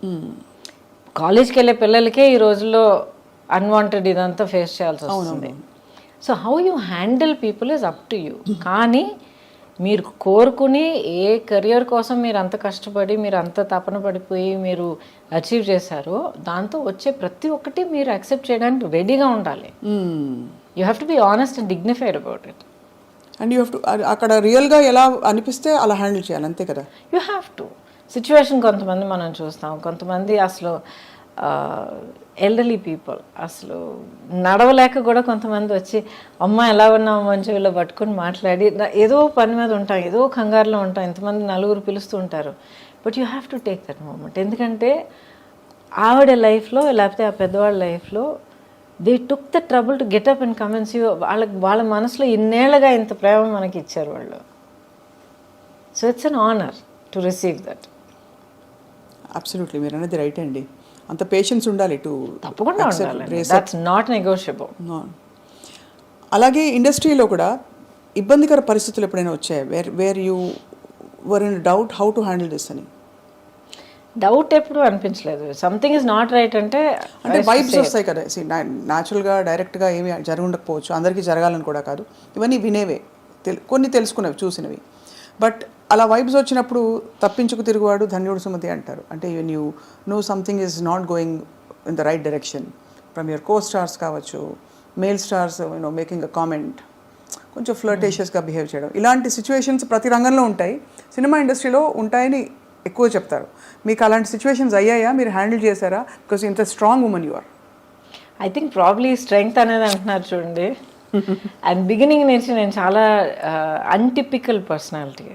కాలేజ్కి వెళ్ళే పిల్లలకే ఈ రోజుల్లో అన్వాంటెడ్ ఇదంతా ఫేస్ చేయాల్సి వస్తుంది. So how you handle people is up to you. కానీ మీరు కోరుకుని ఏ కెరియర్ కోసం మీరు అంత కష్టపడి మీరు అంత తపన పడిపోయి మీరు అచీవ్ చేశారో దాంతో వచ్చే ప్రతి ఒక్కటి మీరు యాక్సెప్ట్ చేయడానికి రెడీగా ఉండాలి. You have to be honest and dignified about it. And you have to అక్కడ రియల్గా ఎలా అనిపిస్తే అలా హ్యాండిల్ చేయాలి, అంతే కదా. You have to. సిచ్యువేషన్ కొంతమంది మనం చూస్తాం, కొంతమంది అసలు ఎల్డర్లీ పీపుల్ అసలు నడవలేక కూడా కొంతమంది వచ్చి అమ్మ ఎలా ఉన్నావు మంచి వీళ్ళు పట్టుకొని మాట్లాడి ఏదో పని మీద ఉంటాం, ఏదో కంగారులో ఉంటాం, ఇంతమంది నలుగురు పిలుస్తూ ఉంటారు. But you have to take that moment. ఎందుకంటే ఆవిడ లైఫ్లో లేకపోతే ఆ పెద్దవాళ్ళ లైఫ్లో they took the trouble to get up and come and see. వాళ్ళ మనసులో ఇన్నేళ్ళగా ఇంత ప్రేమ మనకి ఇచ్చారు వాళ్ళు. So it's an honour to receive that. Absolutely, మీరు అనేది రైట్ అండి. అంత పేషెన్స్ ఉండాలి టు తప్పకుండా ఉండాలి. That's not negotiable. అలాగే ఇండస్ట్రీలో కూడా ఇబ్బందికర పరిస్థితులు ఎప్పుడైనా వచ్చాయి where you were in doubt how to handle this అని? డౌట్ ఎప్పుడు అనిపించలేదు. సంథింగ్ ఇస్ నాట్ రైట్ అంటే వైబ్స్ వస్తాయి కదా. న్యాచురల్గా డైరెక్ట్గా ఏమి జరిగి ఉండకపోవచ్చు, అందరికీ జరగాలని కూడా కాదు, ఇవన్నీ వినేవే, కొన్ని తెలుసుకునేవి, చూసినవి. బట్ అలా వైబ్స్ వచ్చినప్పుడు తప్పించుకు తిరుగువాడు ధన్యుడు సుమతి అంటారు. అంటే you know something is not going in the right direction from your co stars కావచ్చు, male stars making a comment, కొంచెం ఫ్లర్టేషియస్గా బిహేవ్ చేయడం, ఇలాంటి సిచ్యువేషన్స్ ప్రతి రంగంలో ఉంటాయి, సినిమా ఇండస్ట్రీలో ఉంటాయని ఎక్కువ చెప్తారు. మీకు అలాంటి సిచ్యువేషన్స్ అయ్యాయా? మీరు హ్యాండిల్ చేశారా? బికాస్ ఇంత strong women you are. I think probably strength అనేది అంటున్నారు చూడండి. అండ్ బిగినింగ్ నుంచి నేను చాలా అన్టిపికల్ పర్సనాలిటీ.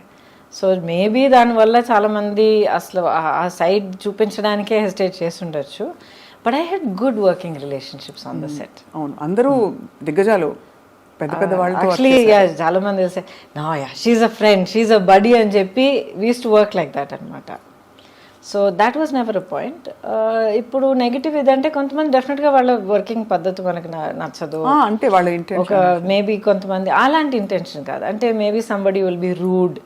సో మేబీ దానివల్ల చాలామంది అసలు ఆ సైడ్ చూపించడానికే హెసిటేట్ చేసి ఉండొచ్చు. But I had good working relationships on the set. అవును, అందరూ దిగ్గజాలు, పెద్ద పెద్ద వాళ్ళు. యాక్చువల్లీ చాలా మంది తెలిసే నా she's a friend, she's a buddy అని చెప్పి we used to work like that అనమాట. So that was never a point. ఇప్పుడు నెగిటివ్ ఇదంటే కొంతమంది డెఫినెట్గా వాళ్ళ వర్కింగ్ పద్ధతి మనకు నచ్చదు అంటే వాళ్ళ ఒక మేబీ కొంతమంది అలాంటి ఇంటెన్షన్ కాదు. అంటే maybe somebody will be rude,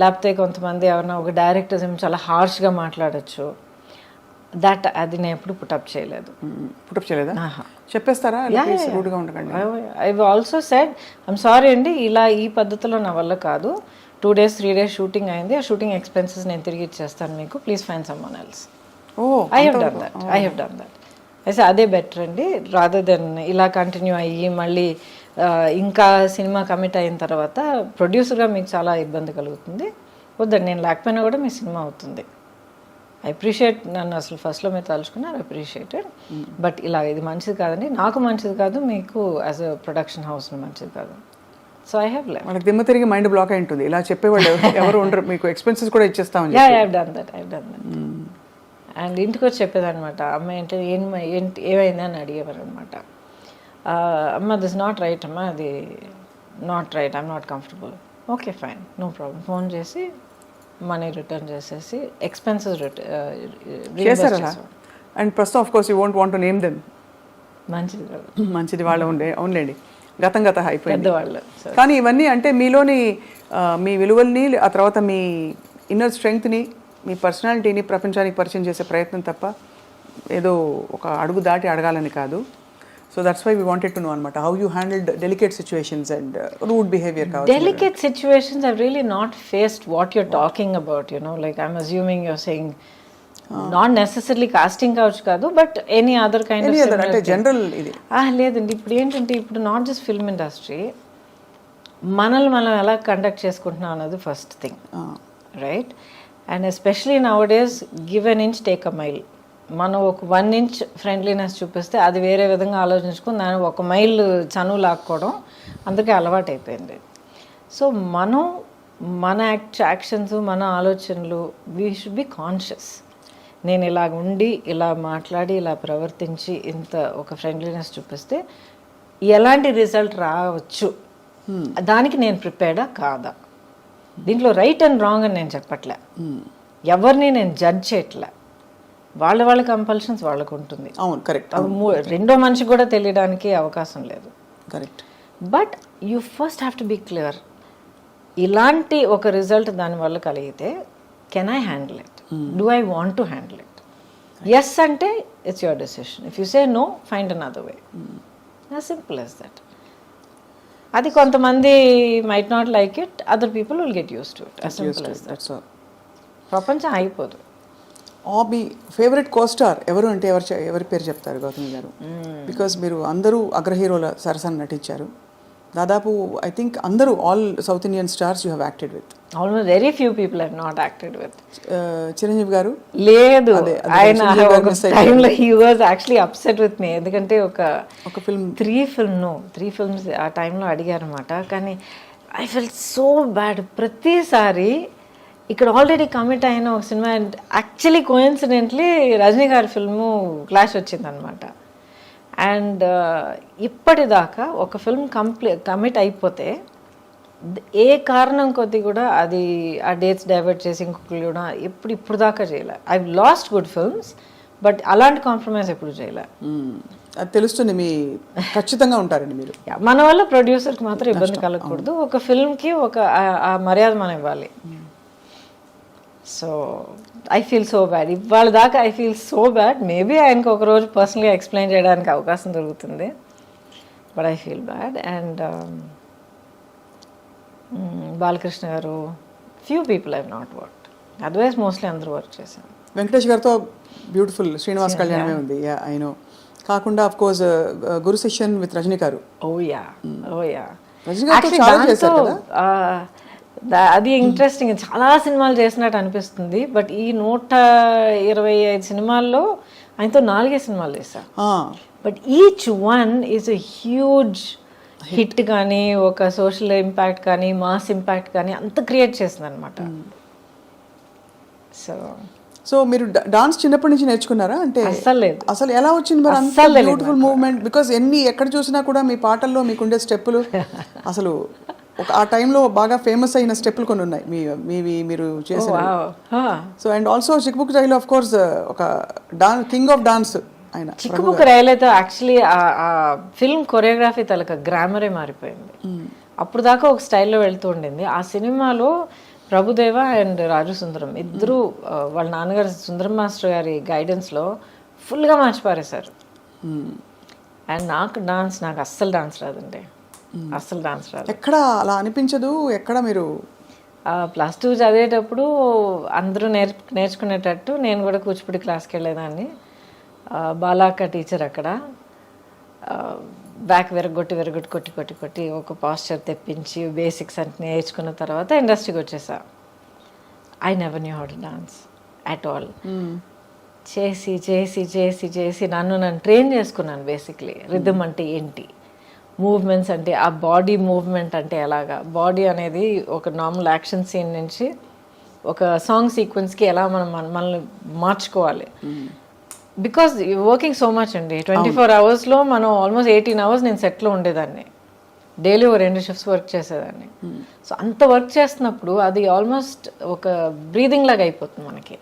లేకపోతే కొంతమంది ఎవరైనా ఒక డైరెక్టర్స్ ఏమో చాలా హార్ష్గా మాట్లాడచ్చు. దట్ అది నేను ఎప్పుడు పుటప్ చేయలేదు. పుటప్ చేయలేదా? చెప్పేస్తారా రూడ్గా ఉండకండి? I also said I'm sorry అండి, ఇలా ఈ పద్ధతిలో నా వల్ల కాదు, 2 days 3 days షూటింగ్ అయింది, ఆ షూటింగ్ ఎక్స్పెన్సెస్ నేను తిరిగి ఇచ్చేస్తాను మీకు, please find someone else. I have done that. అయితే అదే బెటర్ అండి, రాదర్ దెన్ ఇలా కంటిన్యూ అయ్యి మళ్ళీ ఇంకా సినిమా కమిట్ అయిన తర్వాత ప్రొడ్యూసర్గా మీకు చాలా ఇబ్బంది కలుగుతుంది. వద్దండి, నేను లేకపోయినా కూడా మీ సినిమా అవుతుంది. ఐ అప్రిషియేట్, నన్ను అసలు ఫస్ట్లో మీరు తలుచుకున్నారు, అప్రిషియేటెడ్. బట్ ఇలా ఇది మంచిది కాదండి, నాకు మంచిది కాదు, మీకు యాజ్ అ ప్రొడక్షన్ హౌస్ మంచిది కాదు. So I have left. వాళ్ళకి దిమ్మ తిరిగి మైండ్ బ్లాక్ అయి ఉంటుంది, ఇలా చెప్పేవాళ్ళు ఎవరు ఉండరు, మీకు ఎక్స్పెన్సెస్ కూడా ఇచ్చేస్తామని. I have done that. And ఇంటికి వచ్చి చెప్పేదనమాట, అమ్మాయి అంటే ఏమైంది అని అడిగేవారు అనమాట. అమ్మ దిస్ నాట్ రైట్, అమ్మ అది not right, I'm not comfortable. Okay fine, no problem. Phone చేసి మనీ రిటర్న్ చేసేసి ఎక్స్పెన్సెస్ చేశారా? అండ్ ప్రస్తుతం of course you won't want to name them. మంచిది కాదు, మంచిది వాళ్ళు అవునులేండి, గతం అయిపోయింది పెద్దవాళ్ళు. కానీ ఇవన్నీ అంటే మీలోని మీ విలువల్ని, ఆ తర్వాత మీ ఇన్నర్ స్ట్రెంగ్త్ని, మీ పర్సనాలిటీని ప్రపంచానికి పరిచయం చేసే ప్రయత్నం తప్ప ఏదో ఒక అడుగు దాటి అడగాలని కాదు. So that's why we wanted to know అనమాట, how you handled delicate situations and rude behaviour కావచ్చు. Delicate situations I've really not faced what you're talking about, you know, like I'm assuming you're saying not necessarily casting couch కాదు, but any other kind of అంటే general ఇది. లేదండి, ఇప్పుడు ఏంటంటే ఇప్పుడు not just film industry, మనల్ని మనం ఎలా కండక్ట్ చేసుకుంటున్నాం అన్నది first thing, right? And especially now days give an inch take a mile. మనం ఒక 1 inch ఫ్రెండ్లీనెస్ చూపిస్తే అది వేరే విధంగా ఆలోచించుకుని దాన్ని 1 mile చనువు లాక్కోవడం అందరికీ అలవాటు అయిపోయింది. సో మనం మన యాక్షన్స్, మన ఆలోచనలు, వీ షుడ్ బి కాన్షియస్. నేను ఇలాగ ఉండి, ఇలా మాట్లాడి, ఇలా ప్రవర్తించి ఇంత ఒక ఫ్రెండ్లీనెస్ చూపిస్తే ఎలాంటి రిజల్ట్ రావచ్చు, దానికి నేను ప్రిపేర్డా కాదా? దీంట్లో రైట్ అండ్ రాంగ్ అని నేను చెప్పట్లే, ఎవరిని నేను జడ్జ్ చేయట్లే, వాళ్ళ కంపల్షన్స్ వాళ్ళకు ఉంటుంది. అవును, కరెక్ట్. రెండో మనిషికి కూడా తెలియడానికి అవకాశం లేదు. Correct. But you first have to be clear. ఇలాంటి ఒక రిజల్ట్ దానివల్ల కలిగితే can I handle it, do I want to handle it? Yes అంటే it's your decision, if you say no find another way, as simple as that. అది కొంతమంది might not like it, other people will get use to it, as simple as that. ప్రపంచం అయిపోదు. మీ favourite co-star ఎవరు అంటే ఎవరి పేరు చెప్తారు గౌతమి గారు? బికాజ్ మీరు అందరూ అగ్ర హీరోల సరసన నటించారు, దాదాపు ఐ థింక్ అందరూ all south Indian stars you have acted with. Almost very few people have not acted with. Chiranjeevi గారు లేదు, అదే ఆయన చిరంజీవి గారు ఒక miss అయిపోయారు. టైంలో he was actually upset with me. ఎందుకంటే ఒక ఫిల్మ్ త్రీ ఫిల్మ్స్ ఆ టైంలో అడిగారనమాట. కానీ ఐ ఫెల్ సో బ్యాడ్. ప్రతిసారి ఇక్కడ ఆల్రెడీ కమిట్ అయిన ఒక సినిమా, యాక్చువల్లీ కోఇన్సిడెంట్లీ రజనీ గారి ఫిల్ము క్లాష్ వచ్చిందనమాట. అండ్ ఇప్పటిదాకా ఒక ఫిల్మ్ కమిట్ అయిపోతే ఏ కారణం కొద్ది కూడా అది ఆ డేట్స్ డైవర్ట్ చేసి ఇంకొకరు కూడా ఇప్పుడు దాకా చేయలే. I last good films, but అలాంటి కాంప్రమైజ్ ఎప్పుడు చేయలే. అది తెలుస్తుంది, మీ ఖచ్చితంగా ఉంటారండి మీరు. మన వల్ల ప్రొడ్యూసర్కి మాత్రం ఇబ్బంది కలగకూడదు. ఒక ఫిల్మ్కి ఒక ఆ మర్యాద మనం ఇవ్వాలి. So I feel so bad. ఇవాళ దాకా I feel so bad. Maybe ఆయనకు ఒక రోజు పర్సనల్గా ఎక్స్ప్లెయిన్ చేయడానికి అవకాశం దొరుకుతుంది, but I feel bad. And Balakrishna గారు, few people I not work, otherwise mostly అందరూ వర్క్ చేశాను. వెంకటేష్ గారితో బ్యూటిఫుల్ శ్రీనివాస్ కళ్యాణమే ఉంది, ఐ నో. కాకుండా of course Guru Sishyan with Rajini గారు. Oh yeah. రజనీ గారితో చాలా చేశారు కదా. అది ఇంట్రెస్టింగ్. చాలా సినిమాలు చేసినట్టు అనిపిస్తుంది, బట్ ఈ 125 సినిమాల్లో ఆయనతో 4 సినిమాలు చేశా. But each one is a huge hit కానీ, ఒక సోషల్ ఇంపాక్ట్ కానీ, మాస్ ఇంపాక్ట్ కానీ అంత క్రియేట్ చేసింది అనమాట. సో మీరు డాన్స్ చిన్నప్పటి నుంచి నేర్చుకున్నారా? అంటే అస్సలు లేదు. అసలు ఎలా వచ్చింది మరి అంత బ్యూటిఫుల్ మూవ్మెంట్? బికాస్ ఎక్కడ చూసినా కూడా మీ పాటల్లో మీకుండే స్టెప్పులు అసలు ఆ టైంలో బాగా ఫేమస్ అయిన స్టెప్పులు కొన్ని ఉన్నాయి మీవి మీరు చేసిన. So and also Chikbuk Railu of course ఒక కింగ్ ఆఫ్ డాన్స్ ఆయన. చిక్కుబుక్ రైలు అయితే యాక్చువల్లీ ఆ ఫిల్మ్ కొరియోగ్రఫీ తలక గ్రామరే మారిపోయింది. అప్పుడు దాకా ఒక స్టైల్లో వెళ్తూ ఉండింది. ఆ సినిమాలో ప్రభుదేవ అండ్ రాజు సుందరం ఇద్దరు వాళ్ళ నాన్నగారు సుందరం మాస్టర్ గారి గైడెన్స్లో ఫుల్గా మార్చి పారేశారు. అండ్ నాకు అస్సలు డాన్స్ రాదండి, అస్సలు డాన్స్ రాదు. ఎక్కడ అలా అనిపించదు? ఎక్కడ మీరు +2 చదివేటప్పుడు అందరూ నేర్చుకునేటట్టు నేను కూడా కూచిపూడి క్లాస్కి వెళ్ళేదాన్ని. బాలాక్క టీచర్ అక్కడ బ్యాక్ కొట్టి ఒక పాస్చర్ తెప్పించి బేసిక్స్ అంటే నేర్చుకున్న తర్వాత ఇండస్ట్రీకి వచ్చేసా. I never knew how to dance at all. చేసి నన్ను ట్రైన్ చేసుకున్నాను. బేసిక్లీ రిథమ్ అంటే ఏంటి, మూవ్మెంట్స్ అంటే ఆ బాడీ మూవ్మెంట్ అంటే ఎలాగా, బాడీ అనేది ఒక నార్మల్ యాక్షన్ సీన్ నుంచి ఒక సాంగ్ సీక్వెన్స్కి ఎలా మనల్ని మార్చుకోవాలి. బికాజ్ వర్కింగ్ సో మచ్ అండి, 24 అవర్స్లో మనం ఆల్మోస్ట్ 18 అవర్స్ నేను సెట్లో ఉండేదాన్ని. డైలీ ఒక 2 షిఫ్ట్స్ వర్క్ చేసేదాన్ని. సో అంత వర్క్ చేస్తున్నప్పుడు అది ఆల్మోస్ట్ ఒక బ్రీదింగ్ లాగా అయిపోతుంది మనకి.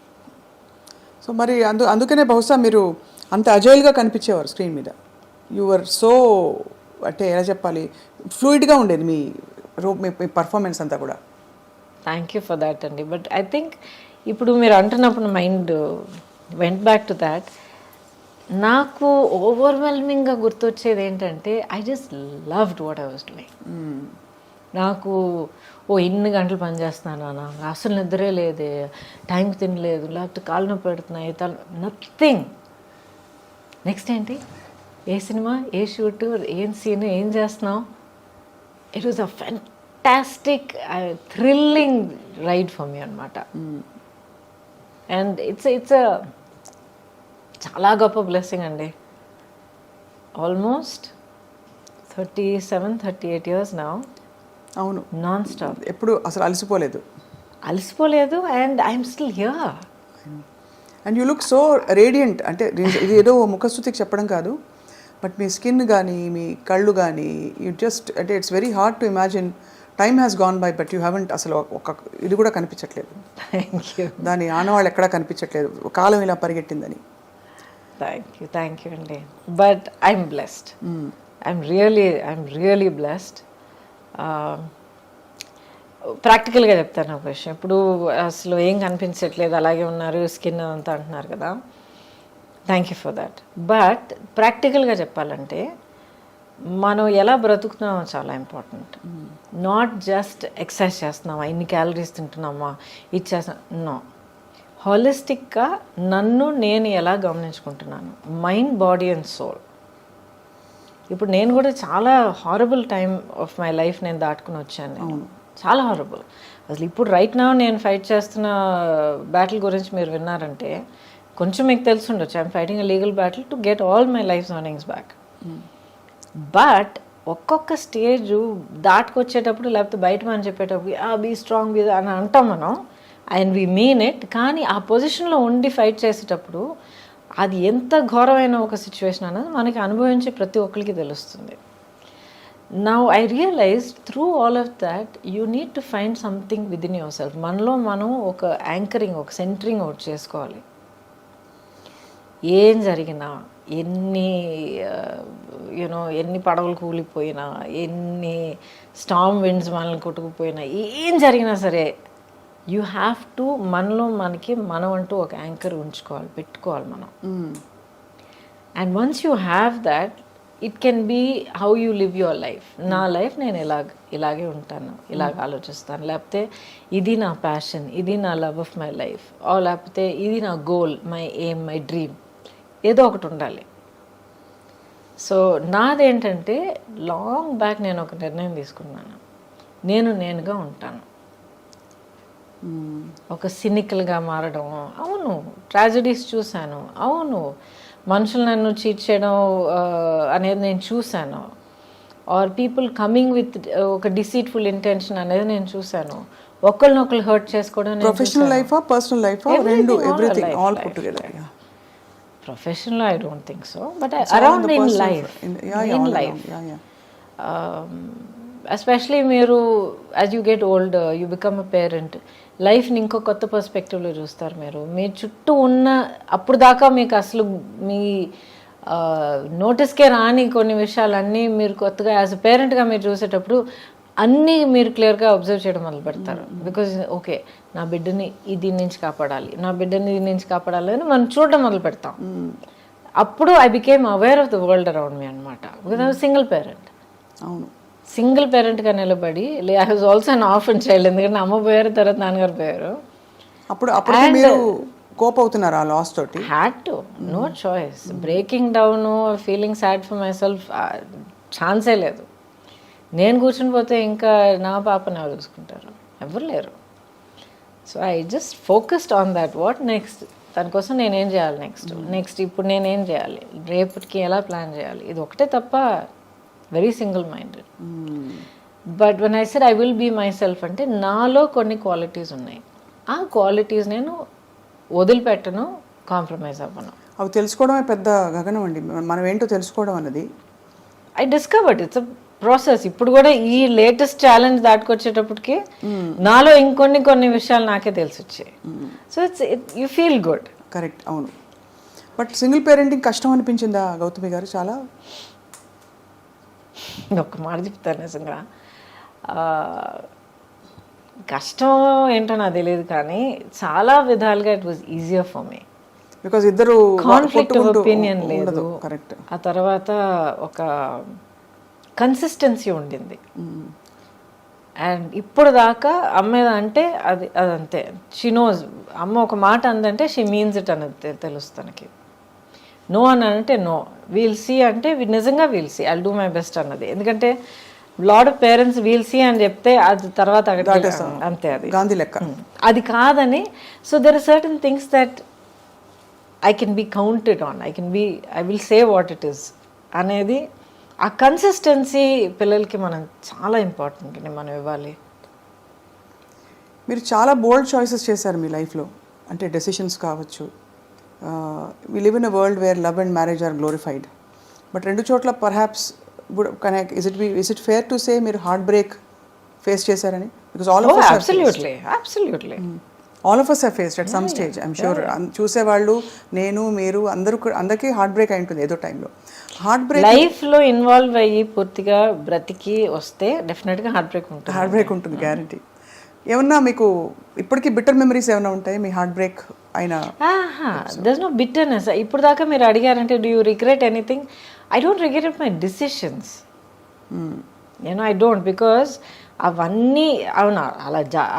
సో మరి అందుకనే బహుశా మీరు అంత అజైల్గా కనిపించేవారు స్క్రీన్ మీద. యువర్ సో అంటే ఎలా చెప్పాలి, ఫ్లూయిడ్గా ఉండేది మీ పర్ఫార్మెన్స్ అంతా కూడా. థ్యాంక్ యూ ఫర్ దాట్ అండి. బట్ ఐ థింక్ ఇప్పుడు మీరు అంటున్నప్పుడు mind went back to that. నాకు ఓవర్వెల్మింగ్గా గుర్తొచ్చేది ఏంటంటే I just loved what I was doing. నాకు ఇన్ని గంటలు పని చేస్తున్నాను, అసలు నిద్రే లేదే, టైంకి తినలేదు, లేకపోతే కాళ్ళు నొప్పి పెడుతున్నాయి, నథింగ్. నెక్స్ట్ ఏంటి, ఏ సినిమా, ఏ షూట్, ఏం సీన్, ఏం చేస్తున్నావు. It was a fantastic thrilling ride for me అనమాట. అండ్ ఇట్స్ చాలా గొప్ప బ్లెస్సింగ్ అండి. Almost 37-38 years now. అవును, నాన్ స్టాప్. ఎప్పుడు అసలు అలసిపోలేదు. And I'm still here. And you look so radiant. అంటే ఇది ఏదో ముఖస్థుతికి చెప్పడం కాదు, బట్ మీ స్కిన్ కానీ మీ కళ్ళు కానీ యూ జస్ట్ అంటే it's very hard to imagine. Time has gone by but you haven't అసలు ఒక ఇది కూడా కనిపించట్లేదు. Thank you. దాని ఆనవాళ్ళు ఎక్కడా కనిపించట్లేదు, కాలం ఇలా పరిగెట్టిందని. థ్యాంక్ యూ అండి. But I'm blessed. I'm really blessed. ప్రాక్టికల్గా చెప్తాను ఒక విషయం. ఇప్పుడు అసలు ఏం కనిపించట్లేదు, అలాగే ఉన్నారు, స్కిన్ అంతా అంటున్నారు కదా. Thank you for that. But ప్రాక్టికల్గా చెప్పాలంటే మనం ఎలా బ్రతుకుతున్నామో చాలా ఇంపార్టెంట్. నాట్ జస్ట్ ఎక్సర్సైజ్ చేస్తున్నామా, ఇన్ని క్యాలరీస్ తింటున్నామా, ఇది చేస్తున్నా, నో. హాలిస్టిక్గా నేను ఎలా గమనించుకుంటున్నాను, మైండ్, బాడీ అండ్ సోల్. ఇప్పుడు నేను కూడా చాలా horrible time of my life నేను దాటుకుని వచ్చాను నేను. చాలా హారబుల్. అసలు ఇప్పుడు రైట్ నా నేను ఫైట్ చేస్తున్న బ్యాటిల్ గురించి మీరు విన్నారంటే కొంచెం మీకు తెలిసి ఉండొచ్చు. I'm fighting a legal battle to get all my life earnings back. But ఒక్కొక్క స్టేజ్ దాటుకొచ్చేటప్పుడు లేకపోతే బయట మనం చెప్పేటప్పుడు బీ స్ట్రాంగ్ అని అంటాం మనం, అండ్ వీ మీన్ ఇట్. కానీ ఆ పొజిషన్లో ఉండి ఫైట్ చేసేటప్పుడు అది ఎంత ఘోరమైన ఒక సిచ్యువేషన్ అన్నది మనకి అనుభవించే ప్రతి ఒక్కరికి తెలుస్తుంది. Now I realise through all of that you need to find something within yourself. మనలో మనం ఒక యాంకరింగ్, ఒక సెంటరింగ్ అవుట్ చేసుకోవాలి. ఏం జరిగినా, ఎన్ని ఎన్ని పడవలు కూలిపోయినా, ఎన్ని స్టామ్ విండ్స్ మనల్ని కొట్టుకుపోయినా, ఏం జరిగినా సరే యూ హ్యావ్ టు మనలో మనం అంటూ ఒక యాంకర్ ఉంచుకోవాలి, పెట్టుకోవాలి మనం. And once you have that it can be how you live your life. నా లైఫ్ నేను ఇలాగే ఉంటాను, ఇలాగ ఆలోచిస్తాను, లేకపోతే ఇది నా ప్యాషన్, ఇది నా లవ్ ఆఫ్ మై లైఫ్, లేకపోతే ఇది నా goal, my aim, my dream, ఏదో ఒకటి ఉండాలి. సో నాదేంటంటే లాంగ్ బ్యాక్ నేను ఒక నిర్ణయం తీసుకున్నాను, నేనుగా ఉంటాను. ఒక సినికల్గా మారడం, అవును ట్రాజడీస్ చూశాను, అవును మనుషులు నన్ను చీట్ చేయడం అనేది నేను చూశాను, ఆర్ పీపుల్ కమింగ్ విత్ ఒక డిసీట్ఫుల్ ఇంటెన్షన్ అనేది నేను చూశాను, ఒకరినొకరు హర్ట్ చేసుకోవడం. ప్రొఫెషనల్ లైఫా, పర్సనల్ లైఫా, రెండు, everything all put together. Professional, I don't think so, but around in life, in life, especially మీరు as you get older, you become a parent, లైఫ్ని ఇంకో కొత్త పర్స్పెక్టివ్లో చూస్తారు. మీరు మీ చుట్టూ ఉన్న అప్పుడు దాకా మీకు అసలు మీ నోటీస్కే రాని కొన్ని విషయాలన్నీ మీరు కొత్తగా యాజ్ అ పేరెంట్గా మీరు చూసేటప్పుడు అన్నీ మీరు క్లియర్గా అబ్జర్వ్ చేయడం మొదలు పెడతారు. బికాజ్ ఓకే నా బిడ్డని దీని నుంచి కాపాడాలి, నా బిడ్డని దీని నుంచి కాపాడాలి అని మనం చూడడం మొదలు పెడతాం. అప్పుడు I became aware of the world around me అనమాట. Because I was single parent. అవును, సింగిల్ పేరెంట్గా నిలబడి, I was also an orphan child. ఎందుకంటే అమ్మ పోయారు, తర్వాత నాన్నగారు పోయారు. అప్పుడు మీరు కోప్ అవుతున్నారు ఆ లాస్ తోటి? Had to, no choice. Breaking down, feeling sad for myself ఛాన్సే లేదు. నేను కూర్చుని పోతే ఇంకా నా పాపని ఎవరు చూసుకుంటారు? ఎవరు లేరు. So I just focused on that. What next, దానికోసం నేనేం చేయాలి, నెక్స్ట్ ఇప్పుడు నేనేం చేయాలి, రేపటికి ఎలా ప్లాన్ చేయాలి, ఇది ఒకటే తప్ప. Very single minded. But when I said I will be myself అంటే నాలో కొన్ని క్వాలిటీస్ ఉన్నాయి. ఆ క్వాలిటీస్ నేను వదిలిపెట్టను, కాంప్రమైజ్ అవ్వను. అవి తెలుసుకోవడమే పెద్ద గగనం అండి. మనం ఏంటో తెలుసుకోవడం అన్నది I discovered it's a process. ఇప్పుడు కూడా ఈ లేటెస్ట్ ఛాలెంజ్ దాటుకొచ్చేటప్పటికి నాలో కొన్ని విషయాలు నాకే తెలిసి వచ్చాయి. So you feel good. Correct, అవును. బట్ సింగిల్ పేరెంటింగ్ కష్టం అనిపించిందా గౌతమి గారు? చాలా ఒక్క మాట చెప్తాను, నిజంగా కష్టం ఏంటో నాకు తెలియదు, కానీ చాలా విధాలుగా it was easier for me. Because ఇద్దరు కాన్ఫ్లిక్ట్ ఆఫ్ ఒపీనియన్ లేదు. కరెక్ట్. ఆ తర్వాత ఒక కన్సిస్టెన్సీ ఉండింది. అండ్ ఇప్పుడు దాకా అమ్మ అంటే అదంతే. She knows. అమ్మ ఒక మాట అందంటే షీ మీన్స్ ఇట్ అనేది తెలుసు తనకి. నో అని అంటే నో, వీల్ సీ అంటే నిజంగా we'll see, I'll do my best అన్నది. ఎందుకంటే lot of parents we'll see అని చెప్తే అది తర్వాత అంతే, అది గాంధీ లెక్క. అది కాదని. So there are certain things that I can be counted on, I will say what it is అనేది. ఆ కన్సిస్టెన్సీ పిల్లలకి మనం చాలా ఇంపార్టెంట్ అండి, మనం ఇవ్వాలి. మీరు చాలా బోల్డ్ చాయిసెస్ చేశారు మీ లైఫ్లో, అంటే డెసిషన్స్ కావచ్చు. We live in a world where love and marriage are glorified. But రెండు చోట్ల perhaps is it fair to say మీరు హార్ట్ బ్రేక్ ఫేస్ చేశారని? Because all of us have faced at some stage, I'm sure. చూసేవాళ్ళు, నేను, మీరు అందరికీ heart break అయి ఉంటుంది ఏదో టైంలో. హార్ట్ బ్రేక్ లైఫ్లో ఇన్వాల్వ్ అయ్యి పూర్తిగా బ్రతికి వస్తే డెఫినెట్గా హార్ట్ బ్రేక్ ఉంటుంది, గ్యారంటీ. ఏమన్నా మీకు ఇప్పటికీ బిట్టర్ మెమరీస్ ఏమైనా ఉంటాయి మీ హార్ట్ బ్రేక్ అయినా? There's no bitterness. ఇప్పుడు దాకా మీరు అడిగారంటే do you regret anything? I don't regret my decisions. I don't, because అవన్నీ అవునా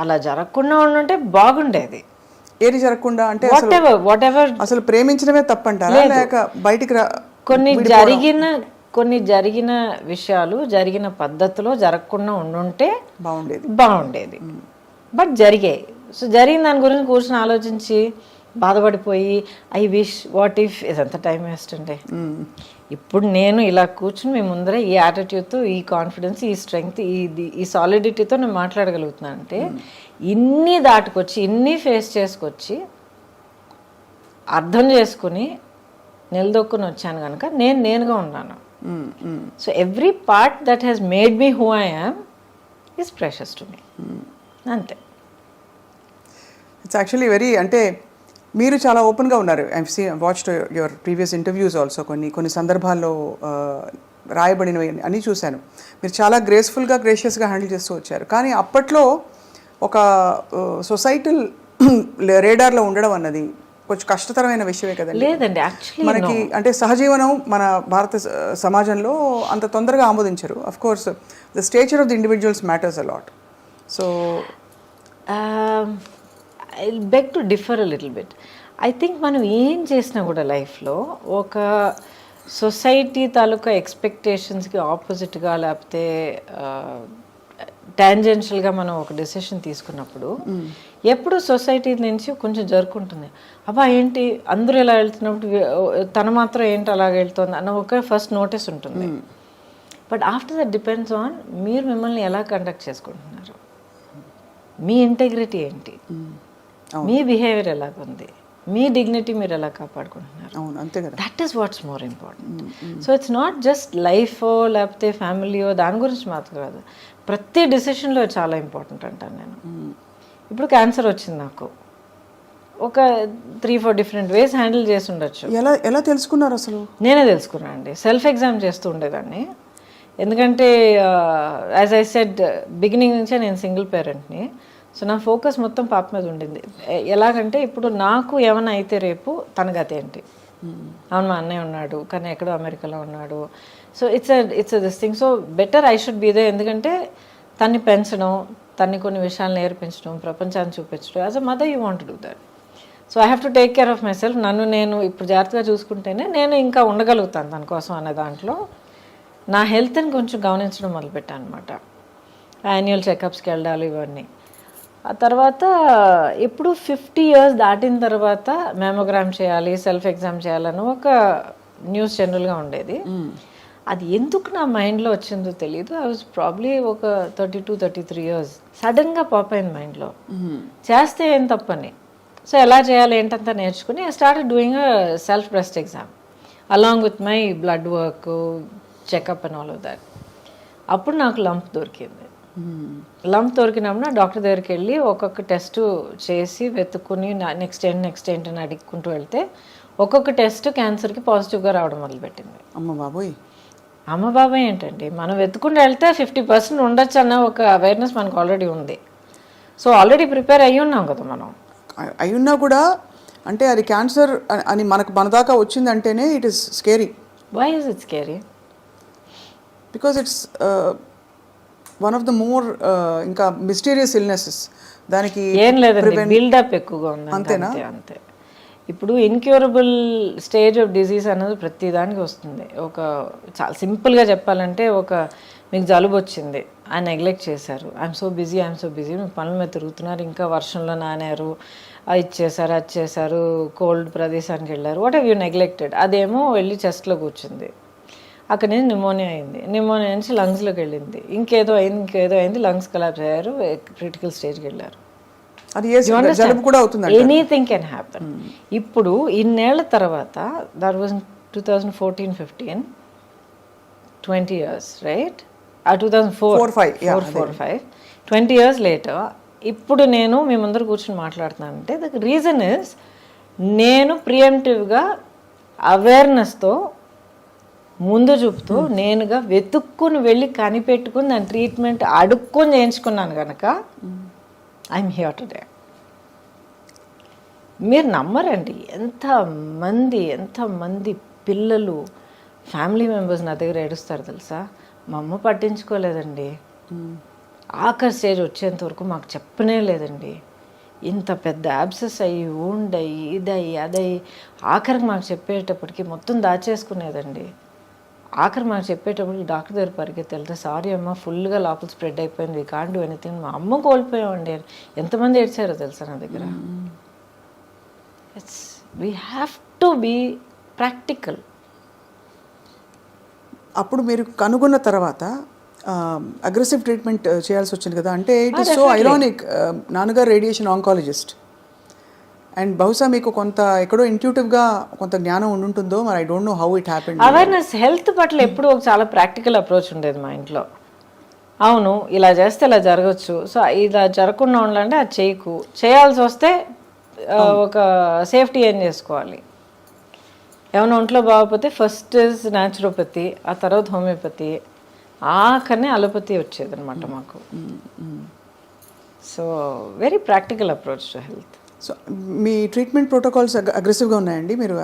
అలా జరగకుండా ఉండుంటే బాగుండేది. ఏది జరగకుండా అంటే వాట్ ఎవర్ అసలు ప్రేమించడమే తప్పంటారా, లేక బయటికి కొన్ని కొన్ని జరిగిన విషయాలు జరిగిన పద్ధతిలో జరగకుండా ఉండుంటే బాగుండేది. బట్ జరిగాయి. సో జరిగిన దాని గురించి కూర్చొని ఆలోచించి బాధపడిపోయి ఐ విష్ వాట్ ఇఫ్ ఇదంతా టైం వేస్ట్ అండి. ఇప్పుడు నేను ఇలా కూర్చుని మీ ముందర ఈ యాటిట్యూడ్తో, ఈ కాన్ఫిడెన్స్, ఈ స్ట్రెంగ్త్, ఈ సాలిడిటీతో నేను మాట్లాడగలుగుతున్నాను అంటే ఇన్ని దాటుకొచ్చి ఇన్ని ఫేస్ చేసుకొచ్చి అర్థం చేసుకుని నిలదొక్కుని వచ్చాను కనుక నేనుగా ఉన్నాను. So every part that has made me who I am is precious to me. అంతే. ఇట్స్ యాక్చువల్లీ వెరీ, అంటే మీరు చాలా ఓపెన్గా ఉన్నారు. Watched your previous interviews also. కొన్ని సందర్భాల్లో రాయబడినవి అన్నీ చూశాను. మీరు చాలా గ్రేషియస్గా హ్యాండిల్ చేస్తూ వచ్చారు. కానీ అప్పట్లో ఒక సొసైటల్ రేడార్లో ఉండడం అన్నది కొంచెం కష్టతరమైన విషయమే కదండి. లేదండి, యాక్చువల్లీ మనకి అంటే సహజీవనం మన భారత సమాజంలో అంత తొందరగా ఆమోదించరు. Of course the stature of the individuals matters a lot. So I beg to differ a little bit. I think మనం ఏం చేసినా కూడా లైఫ్లో ఒక సొసైటీ తాలూకా ఎక్స్పెక్టేషన్స్కి ఆపోజిట్గా లేకపోతే టాంజెన్షియల్గా మనం ఒక డెసిషన్ తీసుకున్నప్పుడు ఎప్పుడు సొసైటీ నుంచి కొంచెం జరుపుకుంటుంది. అబ్బా ఏంటి అందరూ ఇలా వెళ్తున్నప్పుడు తను మాత్రం ఏంటి అలాగ వెళ్తుంది అన్న ఒక ఫస్ట్ నోటీస్ ఉంటుంది. But after that depends on మీరు మిమ్మల్ని ఎలా కండక్ట్ చేసుకుంటున్నారు, మీ ఇంటెగ్రిటీ ఏంటి, మీ బిహేవియర్ ఎలాగుంది, మీ డిగ్నిటీ మీరు ఎలా కాపాడుకుంటున్నారు. That is what's more important. So it's not just లైఫో లేకపోతే ఫ్యామిలీయో దాని గురించి మాత్రం కాదు, ప్రతి డెసిషన్లో చాలా ఇంపార్టెంట్ అంటాను నేను. ఇప్పుడు క్యాన్సర్ వచ్చింది నాకు, ఒక 3-4 డిఫరెంట్ వేస్ హ్యాండిల్ చేసి ఉండొచ్చు. ఎలా తెలుసుకున్నారు అసలు? నేనే తెలుసుకున్నాను అండి. సెల్ఫ్ ఎగ్జామ్ చేస్తూ ఉండేదాన్ని. ఎందుకంటే యాజ్ ఐ సెడ్ బిగినింగ్ నుంచే నేను సింగిల్ పేరెంట్ని. సో నా ఫోకస్ మొత్తం పాప మీద ఉండింది. ఎలాగంటే ఇప్పుడు నాకు ఏమైనా అయితే రేపు తన గతి ఏంటి, అవును మా అన్నయ్య ఉన్నాడు కానీ ఎక్కడో అమెరికాలో ఉన్నాడు. So it's this thing. So better I should be there. ఎందుకంటే తన్ని పెంచడం, తన్ని కొన్ని విషయాలు నేర్పించడం, ప్రపంచాన్ని చూపించడం, as a mother you want to do that. So I have to take care of myself. నన్ను నేను ఇప్పుడు జాగ్రత్తగా చూసుకుంటేనే నేను ఇంకా ఉండగలుగుతాను తన కోసం అనే దాంట్లో నా హెల్త్ని కొంచెం గమనించడం మొదలుపెట్టాను అనమాట. యాన్యువల్ చెకప్స్కి వెళ్ళాలి ఇవన్నీ. ఆ తర్వాత ఎప్పుడు 50 years దాటిన తర్వాత మ్యామోగ్రామ్ చేయాలి, సెల్ఫ్ ఎగ్జామ్ చేయాలని ఒక న్యూస్ జనరల్గా ఉండేది. అది ఎందుకు నా మైండ్లో వచ్చిందో తెలియదు. ఐ వాజ్ ప్రాబ్లీ ఒక 32-33 years. సడన్గా పాప్ అయింది మైండ్లో, చేస్తే ఏం తప్పని. సో ఎలా చేయాలి ఏంటంతా నేర్చుకుని I started doing a self breast exam along with my blood work, checkup and all of that. అప్పుడు నాకు లంప్ దొరికింది. లంప్ దొరికినప్పుడు నా డాక్టర్ దగ్గరికి వెళ్ళి ఒక్కొక్క టెస్ట్ చేసి వెతుక్కుని నెక్స్ట్ ఏంటి అని అడుక్కుంటూ వెళ్తే ఒక్కొక్క టెస్ట్ క్యాన్సర్కి పాజిటివ్గా రావడం మొదలుపెట్టింది. అమ్మ బాబాయ్ ఏంటండి, మనం వెతుకుంటూ వెళ్తే 50% ఉండొచ్చు అన్న ఒక అవేర్నెస్ మనకు ఆల్రెడీ ఉంది. సో ఆల్రెడీ ప్రిపేర్ అయ్యి ఉన్నాం కదా మనం. అయ్యున్నా కూడా అంటే అది క్యాన్సర్ అని మన దాకా వచ్చిందంటేనే it is scary. Why is it scary? Because it's one of the more ఇంకా మిస్టీరియస్ ఇల్నెసెస్. దానికి ఏం లేదండి, బిల్డప్ ఎక్కువగా ఉంది. అంతేనా? అంతే. ఇప్పుడు ఇన్క్యూరబుల్ స్టేజ్ ఆఫ్ డిజీజ్ అనేది ప్రతి దానికి వస్తుంది. ఒక చాలా సింపుల్గా చెప్పాలంటే మీకు జలుబు వచ్చింది, ఆయన నెగ్లెక్ట్ చేశారు. ఐఎమ్ సో బిజీ మీ పనుల మీద తిరుగుతున్నారు, ఇంకా వర్షంలో నానారు, ఇది చేశారు అది చేశారు, కోల్డ్ ప్రదేశానికి వెళ్ళారు, వాట్ హ్యావ్ యూ నెగ్లెక్టెడ్. అదేమో వెళ్ళి చెస్ట్లో కూర్చుంది, అక్కడ నుంచి నిమోనియా నుంచి లంగ్స్లోకి వెళ్ళింది, ఇంకేదో అయింది, లంగ్స్ కొలాప్స్ అయ్యారు, క్రిటికల్ స్టేజ్కి వెళ్ళారు. Anything can happen. ఇప్పుడు ఇన్నేళ్ల తర్వాత that was 2014-15, 20 years, right? 2004-5 20 years later ఇప్పుడు నేను మీ ముందర కూర్చొని మాట్లాడుతున్నానంటే ద రీజన్ ఇస్ నేను ప్రియంటివ్గా అవేర్నెస్తో ముందు చూపుతూ నేనుగా వెతుక్కుని వెళ్ళి కనిపెట్టుకుని దాని ట్రీట్మెంట్ అడుక్కొని చేయించుకున్నాను కనుక ఐఎమ్ హియర్ టుడే. మీరు నమ్మరండి, ఎంతమంది పిల్లలు ఫ్యామిలీ మెంబర్స్ నా దగ్గర ఏడుస్తారు తెలుసా. మా అమ్మ పట్టించుకోలేదండి, ఆఖరి స్టేజ్ వచ్చేంత వరకు మాకు చెప్పనే లేదండి, ఇంత పెద్ద యాబ్సెస్ అయ్యి ఉండయి ఇదయ్యి అదయ్యి ఆఖరికి మాకు చెప్పేటప్పటికి మొత్తం దాచేసుకునేదండి. ఆఖరి మాకు చెప్పేటప్పుడు డాక్టర్ దగ్గర పరిగెత్తి వెళ్తే సారీ అమ్మ ఫుల్గా లోపల స్ప్రెడ్ అయిపోయింది వీ కాంట్ డూ ఎనీథింగ్. మా అమ్మ కోల్పోయామండి. ఎంతమంది ఏడ్చారో తెలుసా నా దగ్గర. It's we have to be practical. అప్పుడు మీరు కనుగొన్న తర్వాత అగ్రెసివ్ ట్రీట్మెంట్ చేయాల్సి వచ్చింది కదా, అంటే ఇట్ ఈస్ సో ఐరానిక్. నాన్నగారు రేడియేషన్ ఆంకాలజిస్ట్ అండ్ బహుశా మీకు కొంత ఎక్కడో ఇంట్యూటివ్గా కొంత జ్ఞానం ఉండుంటుందో, మరి I don't know how it happened. Awareness health పట్ల ఎప్పుడు ఒక చాలా ప్రాక్టికల్ అప్రోచ్ ఉండేది మా ఇంట్లో. అవును ఇలా చేస్తే ఇలా జరగచ్చు, సో ఇలా జరగకుండా ఉండాలంటే అది చేయకు, చేయాల్సి వస్తే ఒక సేఫ్టీ ఏం చేసుకోవాలి. ఏమైనా ఒంట్లో బాగోకపోతే ఫస్ట్ ఇస్ న్యాచురోపతి, ఆ తర్వాత హోమియోపతి, ఆఖరిని అలోపతి వచ్చేది అనమాట మాకు. So very practical approach to health. So me treatment protocols అగ్రెసివ్గా ఉన్నాయండి? మీరు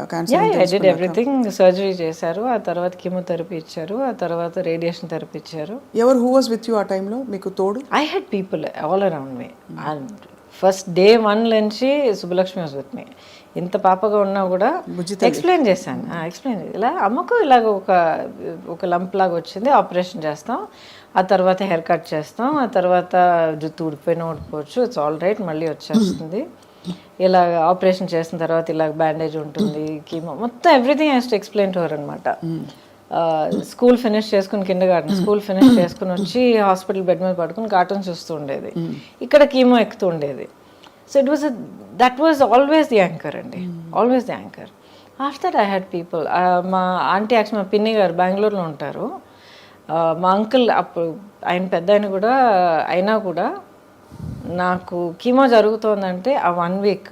ఐ డిడ్ ఎవ్రీథింగ్. సర్జరీ చేశారు, ఆ తర్వాత కీమోథెరపీ ఇచ్చారు, ఆ తర్వాత రేడియేషన్ థెరపీ ఇచ్చారు. ఎవరు హూ వాజ్ విత్ యూ ఆ టైంలో మీకు తోడు? I had people all around me. And first day 1 నుంచి సుబ్బలక్ష్మి వాజ్ విత్ మీ. ఇంత పాపగా ఉన్నా కూడా ఎక్స్ప్లెయిన్ చేశాను. ఇలా అమ్మకు ఇలాగ ఒక లంప్ లాగా వచ్చింది, ఆపరేషన్ చేస్తాం, ఆ తర్వాత హెయిర్ కట్ చేస్తాం, ఆ తర్వాత జుట్టు ఊడిపోయినా ఊడిపోవచ్చు, ఇట్స్ ఆల్ రైట్, మళ్ళీ వచ్చేస్తుంది. ఇలా ఆపరేషన్ చేసిన తర్వాత ఇలాగ బ్యాండేజ్ ఉంటుంది, కీమో, మొత్తం everything has to explain to her అనమాట. స్కూల్ ఫినిష్ చేసుకుని కిండర్గార్టెన్ స్కూల్ ఫినిష్ చేసుకుని వచ్చి హాస్పిటల్ బెడ్ మీద పడుకుని కార్టూన్ చూస్తూ ఉండేది, ఇక్కడ కీమో ఎక్కుతూ ఉండేది. So that was always the anchor అండి, always the anchor. After I had people, మా ఆంటీ యాక్చువల్ మా పిన్ని గారు బెంగళూరులో ఉంటారు. మా అంకుల్ అప్పుడు ఆయన పెద్ద ఆయన కూడా అయినా కూడా నాకు కీమో జరుగుతోందంటే ఆ 1 వీక్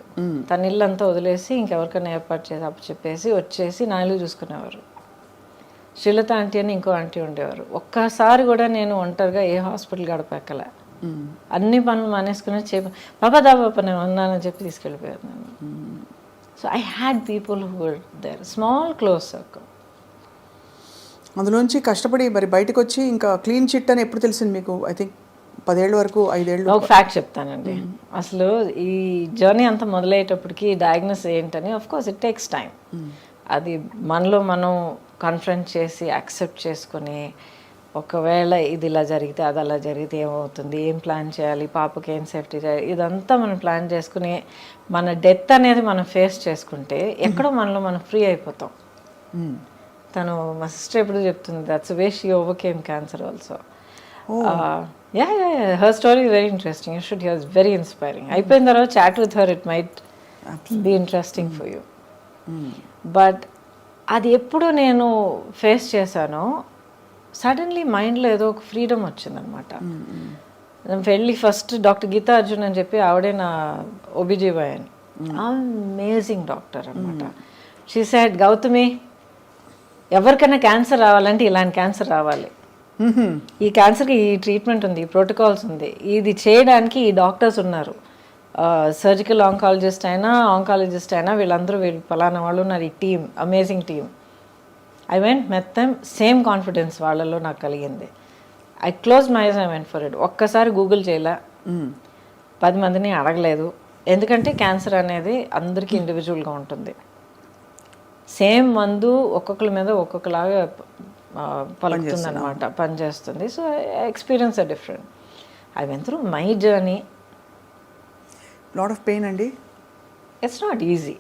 తన ఇల్లంతా వదిలేసి ఇంకెవరికైనా ఏర్పాటు చేసి అప్పు చెప్పేసి వచ్చేసి నా ఇల్లు చూసుకునేవారు. శ్రీలత ఆంటీ అని ఇంకో ఆంటీ ఉండేవారు. ఒక్కసారి కూడా నేను ఒంటరిగా ఏ హాస్పిటల్ గడపెక్కలే, అన్ని పనులు మానేసుకుని పాపా దాబాప నేను ఉన్నానని చెప్పి తీసుకెళ్ళిపోయారు నన్ను. So I had people who were there, small close circle. అందులోంచి కష్టపడి మరి బయటకు వచ్చి ఇంకా క్లీన్ చిట్ అని ఎప్పుడు తెలిసింది మీకు? ఐ థింక్ 10 ఏళ్ళ వరకు 5 ఏళ్ళు. ఒక ఫ్యాక్ట్ చెప్తానండి, అసలు ఈ జర్నీ అంతా మొదలయ్యేటప్పటికి డయాగ్నోస్ ఏంటని of course it takes time. అది మనలో మనం కన్ఫ్రంట్ చేసి యాక్సెప్ట్ చేసుకుని, ఒకవేళ ఇది ఇలా జరిగితే అది అలా జరిగితే ఏమవుతుంది, ఏం ప్లాన్ చేయాలి, పాపకి ఏం సేఫ్టీ చేయాలి, ఇదంతా మనం ప్లాన్ చేసుకుని మన డెత్ అనేది మనం ఫేస్ చేసుకుంటే ఎక్కడో మనలో మనం ఫ్రీ అయిపోతాం. తను మా సిస్టర్ ఎప్పుడు చెప్తుంది, that's way she overcame cancer also. Her story very interesting, you should hear, it's very inspiring. అయిపోయిన తర్వాత chat with her, it might be interesting for you. But అది ఎప్పుడు నేను ఫేస్ చేశానో సడన్లీ మైండ్లో ఏదో ఒక ఫ్రీడమ్ వచ్చిందనమాట. వెళ్ళి ఫస్ట్ డాక్టర్ గీతా అర్జున్ అని చెప్పి ఆవిడే నా OBGYN, అమేజింగ్ డాక్టర్ అనమాట. షీ సెడ్, గౌతమి ఎవరికైనా క్యాన్సర్ రావాలంటే ఇలాంటి క్యాన్సర్ రావాలి, ఈ క్యాన్సర్కి ఈ ట్రీట్మెంట్ ఉంది, ఈ ప్రోటోకాల్స్ ఉంది, ఇది చేయడానికి ఈ డాక్టర్స్ ఉన్నారు, సర్జికల్ ఆంకాలజిస్ట్ అయినా ఆంకాలజిస్ట్ అయినా వీళ్ళందరూ వీళ్ళు ఫలానా వాళ్ళు ఉన్నారు, ఈ team, amazing team. I went met them, same confidence వాళ్ళలో నాకు కలిగింది. I close my eyes, I went for it. ఒక్కసారి గూగుల్ చేయలే, 10 మందిని అడగలేదు, ఎందుకంటే క్యాన్సర్ అనేది అందరికీ ఇండివిజువల్గా ఉంటుంది. సేమ్ మందు ఒక్కొక్కరి మీద ఒక్కొక్కలాగా పలుకుతుంది అనమాట, పనిచేస్తుంది. So experience are different. I went through my journey. Lot of pain అండి. It's not easy.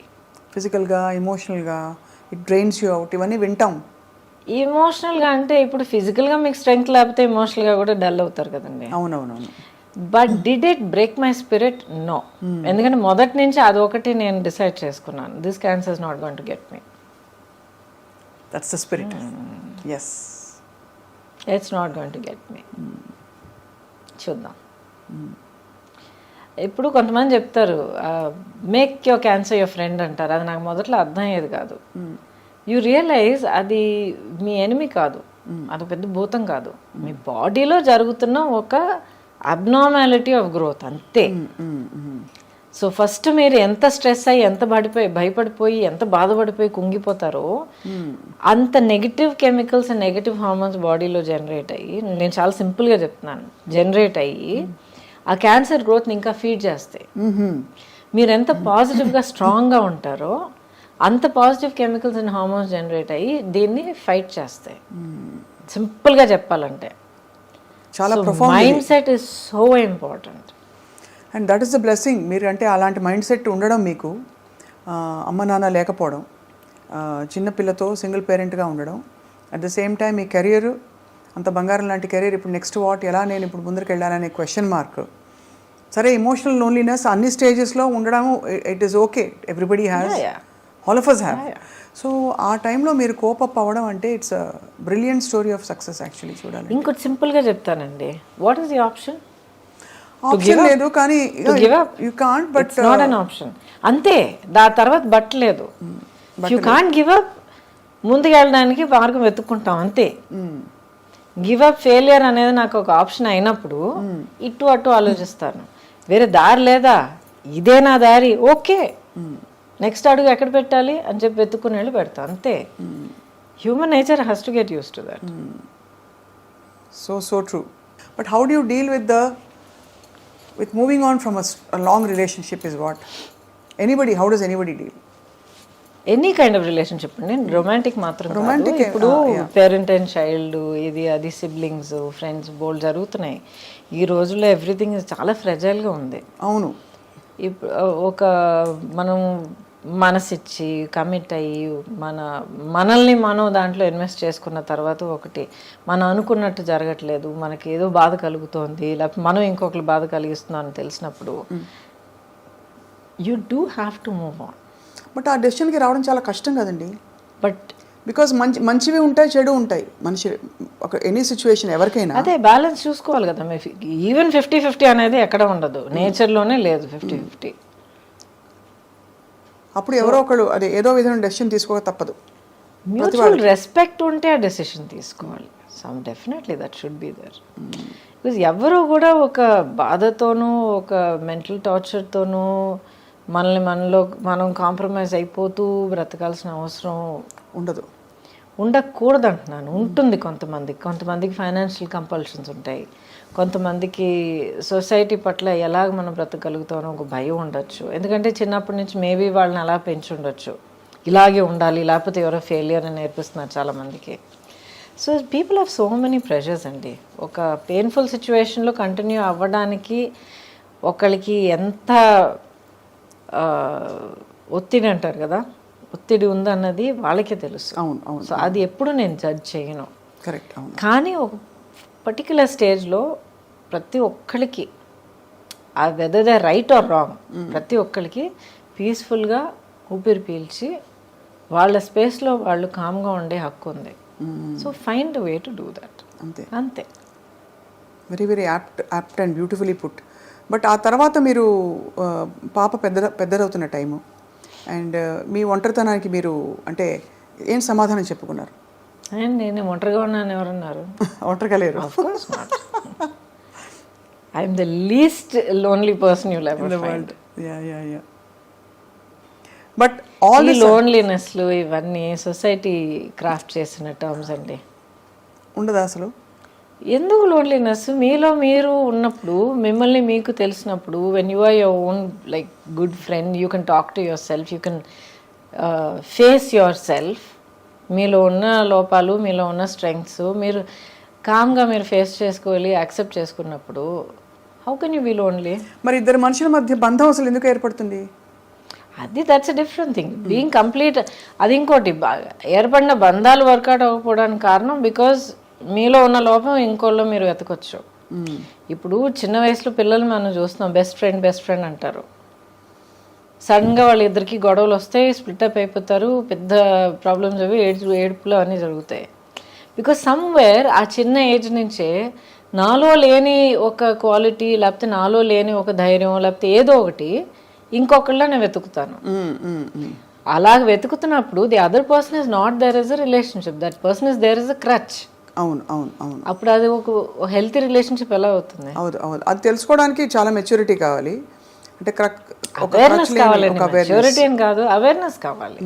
ఫిజికల్గా, ఎమోషనల్గా ఇట్ డ్రైన్స్ యూ అవుట్, ఇవన్నీ వింటాం. ఎమోషనల్గా అంటే ఇప్పుడు ఫిజికల్గా మీకు స్ట్రెంగ్త్ లేకపోతే ఎమోషనల్గా కూడా డల్ అవుతారు కదండి. అవునవునవును. But did it break my spirit? No. ఎందుకంటే మొదటి నుంచి అదొకటి నేను డిసైడ్ చేసుకున్నాను, this cancer is not going to get me. That's the spirit. Yes, it's not going to get me. చూద్దాం. ఇప్పుడు కొంతమంది చెప్తారు make your cancer your friend అంటారు. అది నాకు మొదట్లో అర్థం అయ్యేది కాదు. యూ రియలైజ్ అది మీ ఎనిమి కాదు, అది పెద్ద భూతం కాదు, మీ బాడీలో జరుగుతున్న ఒక అబ్నార్మాలిటీ ఆఫ్ గ్రోత్ అంతే. సో ఫస్ట్ మీరు ఎంత స్ట్రెస్ అయ్యి, ఎంత భయపడిపోయి, ఎంత బాధపడిపోయి కుంగిపోతారో అంత negative chemicals and negative hormones బాడీలో జనరేట్ అయ్యి, నేను చాలా సింపుల్గా చెప్తున్నాను, జనరేట్ అయ్యి ఆ క్యాన్సర్ గ్రోత్ని ఇంకా ఫీడ్ చేస్తాయి. మీరు ఎంత పాజిటివ్గా స్ట్రాంగ్గా ఉంటారో అంత positive chemicals and hormones generate అయ్యి దీన్ని ఫైట్ చేస్తాయి. సింపుల్గా చెప్పాలంటే చాలా mind set is so important. And that is the blessing. మీరు అంటే అలాంటి మైండ్ సెట్ ఉండడం, మీకు అమ్మ నాన్న లేకపోవడం, చిన్న పిల్లతో సింగిల్ పేరెంట్గా ఉండడం, at the same time me career అంత బంగారం లాంటి కెరీర్, ఇప్పుడు నెక్స్ట్ వాట్, ఎలా నేను ఇప్పుడు ముందరికి వెళ్ళాలనే క్వశ్చన్ మార్క్. సరే, ఎమోషనల్ లోన్లీనెస్ అన్ని స్టేజెస్లో ఉండడం, it is okay, everybody has, all of us have. So ఆ టైంలో మీరు కోపప్ అవ్వడం అంటే it's brilliant story of success actually చూడాలి. ఇంకోటి సింపుల్గా చెప్తానండి, what is the option? Option లేదు, కానీ you can't, but not an option. అంతే, దాని తర్వాత బట్టలేదు. You can't give up. ముందుకు వెళ్ళడానికి మార్గం వెతుక్కుంటాం అంతే. గివ్ అప్, ఫెయిలియర్ అనేది నాకు ఒక ఆప్షన్ అయినప్పుడు ఇటు అటు ఆలోచిస్తాను. వేరే దారి లేదా, ఇదే నా దారి, ఓకే, నెక్స్ట్ అడుగు ఎక్కడ పెట్టాలి అని చెప్పి వెతుక్కుని వెళ్ళి పెడతాను అంతే. Human nature has to get use to that. So true. But how do you deal with moving on from a long relationship is what? How does anybody deal? Any kind of relationship అండి, romantic మాత్రం కాదు. ఇప్పుడు parent and child, ఇది అది, siblings, friends, బోల్డ్ జరుగుతున్నాయి ఈ రోజుల్లో. Everything చాలా ఫ్రెజైల్గా ఉంది. అవును. ఇప్పుడు ఒక మనం మనసిచ్చి కమిట్ అయ్యి మనల్ని మనం దాంట్లో ఇన్వెస్ట్ చేసుకున్న తర్వాత ఒకటి మనం అనుకున్నట్టు జరగట్లేదు, మనకి ఏదో బాధ కలుగుతోంది, లేకపోతే మనం ఇంకొకరు బాధ కలిగిస్తున్నాం అని తెలిసినప్పుడు you do have to move on. But ఆ డెసిషన్కి రావడం చాలా కష్టం కదండి. బట్ బికాస్ మంచివి ఉంటాయి, చెడు ఉంటాయి మనిషి, ఒక ఎనీ సిచ్యువేషన్ ఎవరికైనా. అదే బ్యాలెన్స్ చూసుకోవాలి కదా. ఈవెన్ 50-50 అనేది ఎక్కడ ఉండదు, నేచర్లోనే లేదు 50-50. అప్పుడు ఎవరో ఒకళ్ళు అదే ఏదో విధంగా డెసిషన్ తీసుకోక తప్పదు. మ్యూచువల్ రెస్పెక్ట్ ఉంటే ఆ డెసిషన్ తీసుకోవాలి. Some definitely that should be there. Because ఎవరు కూడా ఒక బాధతోనూ ఒక మెంటల్ టార్చర్తోనూ మనం కాంప్రమైజ్ అయిపోతూ బ్రతకాల్సిన అవసరం ఉండకూడదు అంటున్నాను. ఉంటుంది కొంతమందికి ఫైనాన్షియల్ కంపల్షన్స్ ఉంటాయి, కొంతమందికి సొసైటీ పట్ల ఎలాగ మనం బ్రతకగలుగుతామో ఒక భయం ఉండొచ్చు. ఎందుకంటే చిన్నప్పటి నుంచి మేబీ వాళ్ళని అలా పెంచి ఉండొచ్చు, ఇలాగే ఉండాలి, లేకపోతే ఎవరో ఫెయిలియర్ అని నేర్పిస్తున్నారు చాలామందికి. So people have so many pressures అండి. ఒక పెయిన్ఫుల్ సిచ్యువేషన్లో కంటిన్యూ అవ్వడానికి ఒకళ్ళకి ఎంత ఒత్తిడి అంటారు కదా, ఒత్తిడి ఉందన్నది వాళ్ళకే తెలుసు. అవును. సో అది ఎప్పుడు నేను జడ్జ్ చేయను. కరెక్ట్. కానీ ఒక పర్టికులర్ స్టేజ్లో ప్రతి ఒక్కరికి, ఆ whether they right are wrong, ప్రతి ఒక్కరికి పీస్ఫుల్గా ఊపిరి పీల్చి వాళ్ళ స్పేస్లో వాళ్ళు కామ్గా ఉండే హక్కు ఉంది. So find way to do that. అంతే. Very very apt and beautifully put. But ఆ తర్వాత మీరు పాప పెద్దదవుతున్న టైము అండ్ మీ ఒంటరితనానికి మీరు అంటే ఏం సమాధానం చెప్పుకున్నారు? నేను ఒంటరిగా ఉన్నాను ఎవరన్నారు? ఒంటరిగా లేరు. I'm the least lonely person you'll ever find. But all ఈ లోన్లీనెస్లు ఇవన్నీ సొసైటీ క్రాఫ్ట్ చేసిన టర్మ్స్ అండి. ఉండదా అసలు? ఎందుకు లోన్లీనెస్? మీలో మీరు ఉన్నప్పుడు, మిమ్మల్ని మీకు తెలిసినప్పుడు, when you are your own like good friend, you can talk to yourself, you can face yourself. మీలో ఉన్న లోపాలు, మీలో ఉన్న స్ట్రెంగ్స్ మీరు కామ్గా మీరు ఫేస్ చేసుకోవాలి, యాక్సెప్ట్ చేసుకున్నప్పుడు how can you be lonely? మరి ఇద్దరు మనుషుల మధ్య బంధం అసలు ఎందుకు ఏర్పడుతుంది? అది that's a different thing. Being complete అది ఇంకోటి. ఏర్పడిన బంధాలు వర్కౌట్ అవ్వకపోవడానికి కారణం బికాజ్ మీలో ఉన్న లోపం ఇంకోళ్ళు మీరు వెతకొచ్చు. ఇప్పుడు చిన్న వయసులో పిల్లలు మనం చూస్తున్నాం, బెస్ట్ ఫ్రెండ్ అంటారు. సడన్గా వాళ్ళిద్దరికి గొడవలు వస్తాయి, స్ప్లిటప్ అయిపోతారు, పెద్ద ప్రాబ్లమ్స్ అవి ఏడుపులు అన్నీ జరుగుతాయి. బికాజ్ సమ్వేర్ ఆ చిన్న ఏజ్ నుంచే నాలో లేని ఒక క్వాలిటీ, లేకపోతే నాలో లేని ఒక ధైర్యం, లేకపోతే ఏదో ఒకటి ఇంకొకళ్ళ నేను వెతుకుతాను. అలాగ వెతుకుతున్నప్పుడు the other person is not there is a relationship, that person is there is a crutch. అవును. అప్పుడు అది ఒక హెల్తీ రిలేషన్షిప్ ఎలా అవుతుంది? అవును. అది తెలుసుకోవడానికి చాలా మెచ్యూరిటీ కావాలి. అంటే అవేర్నెస్ కావాలండి. మెచ్యూరిటీ అని కాదు, అవేర్నెస్ కావాలి.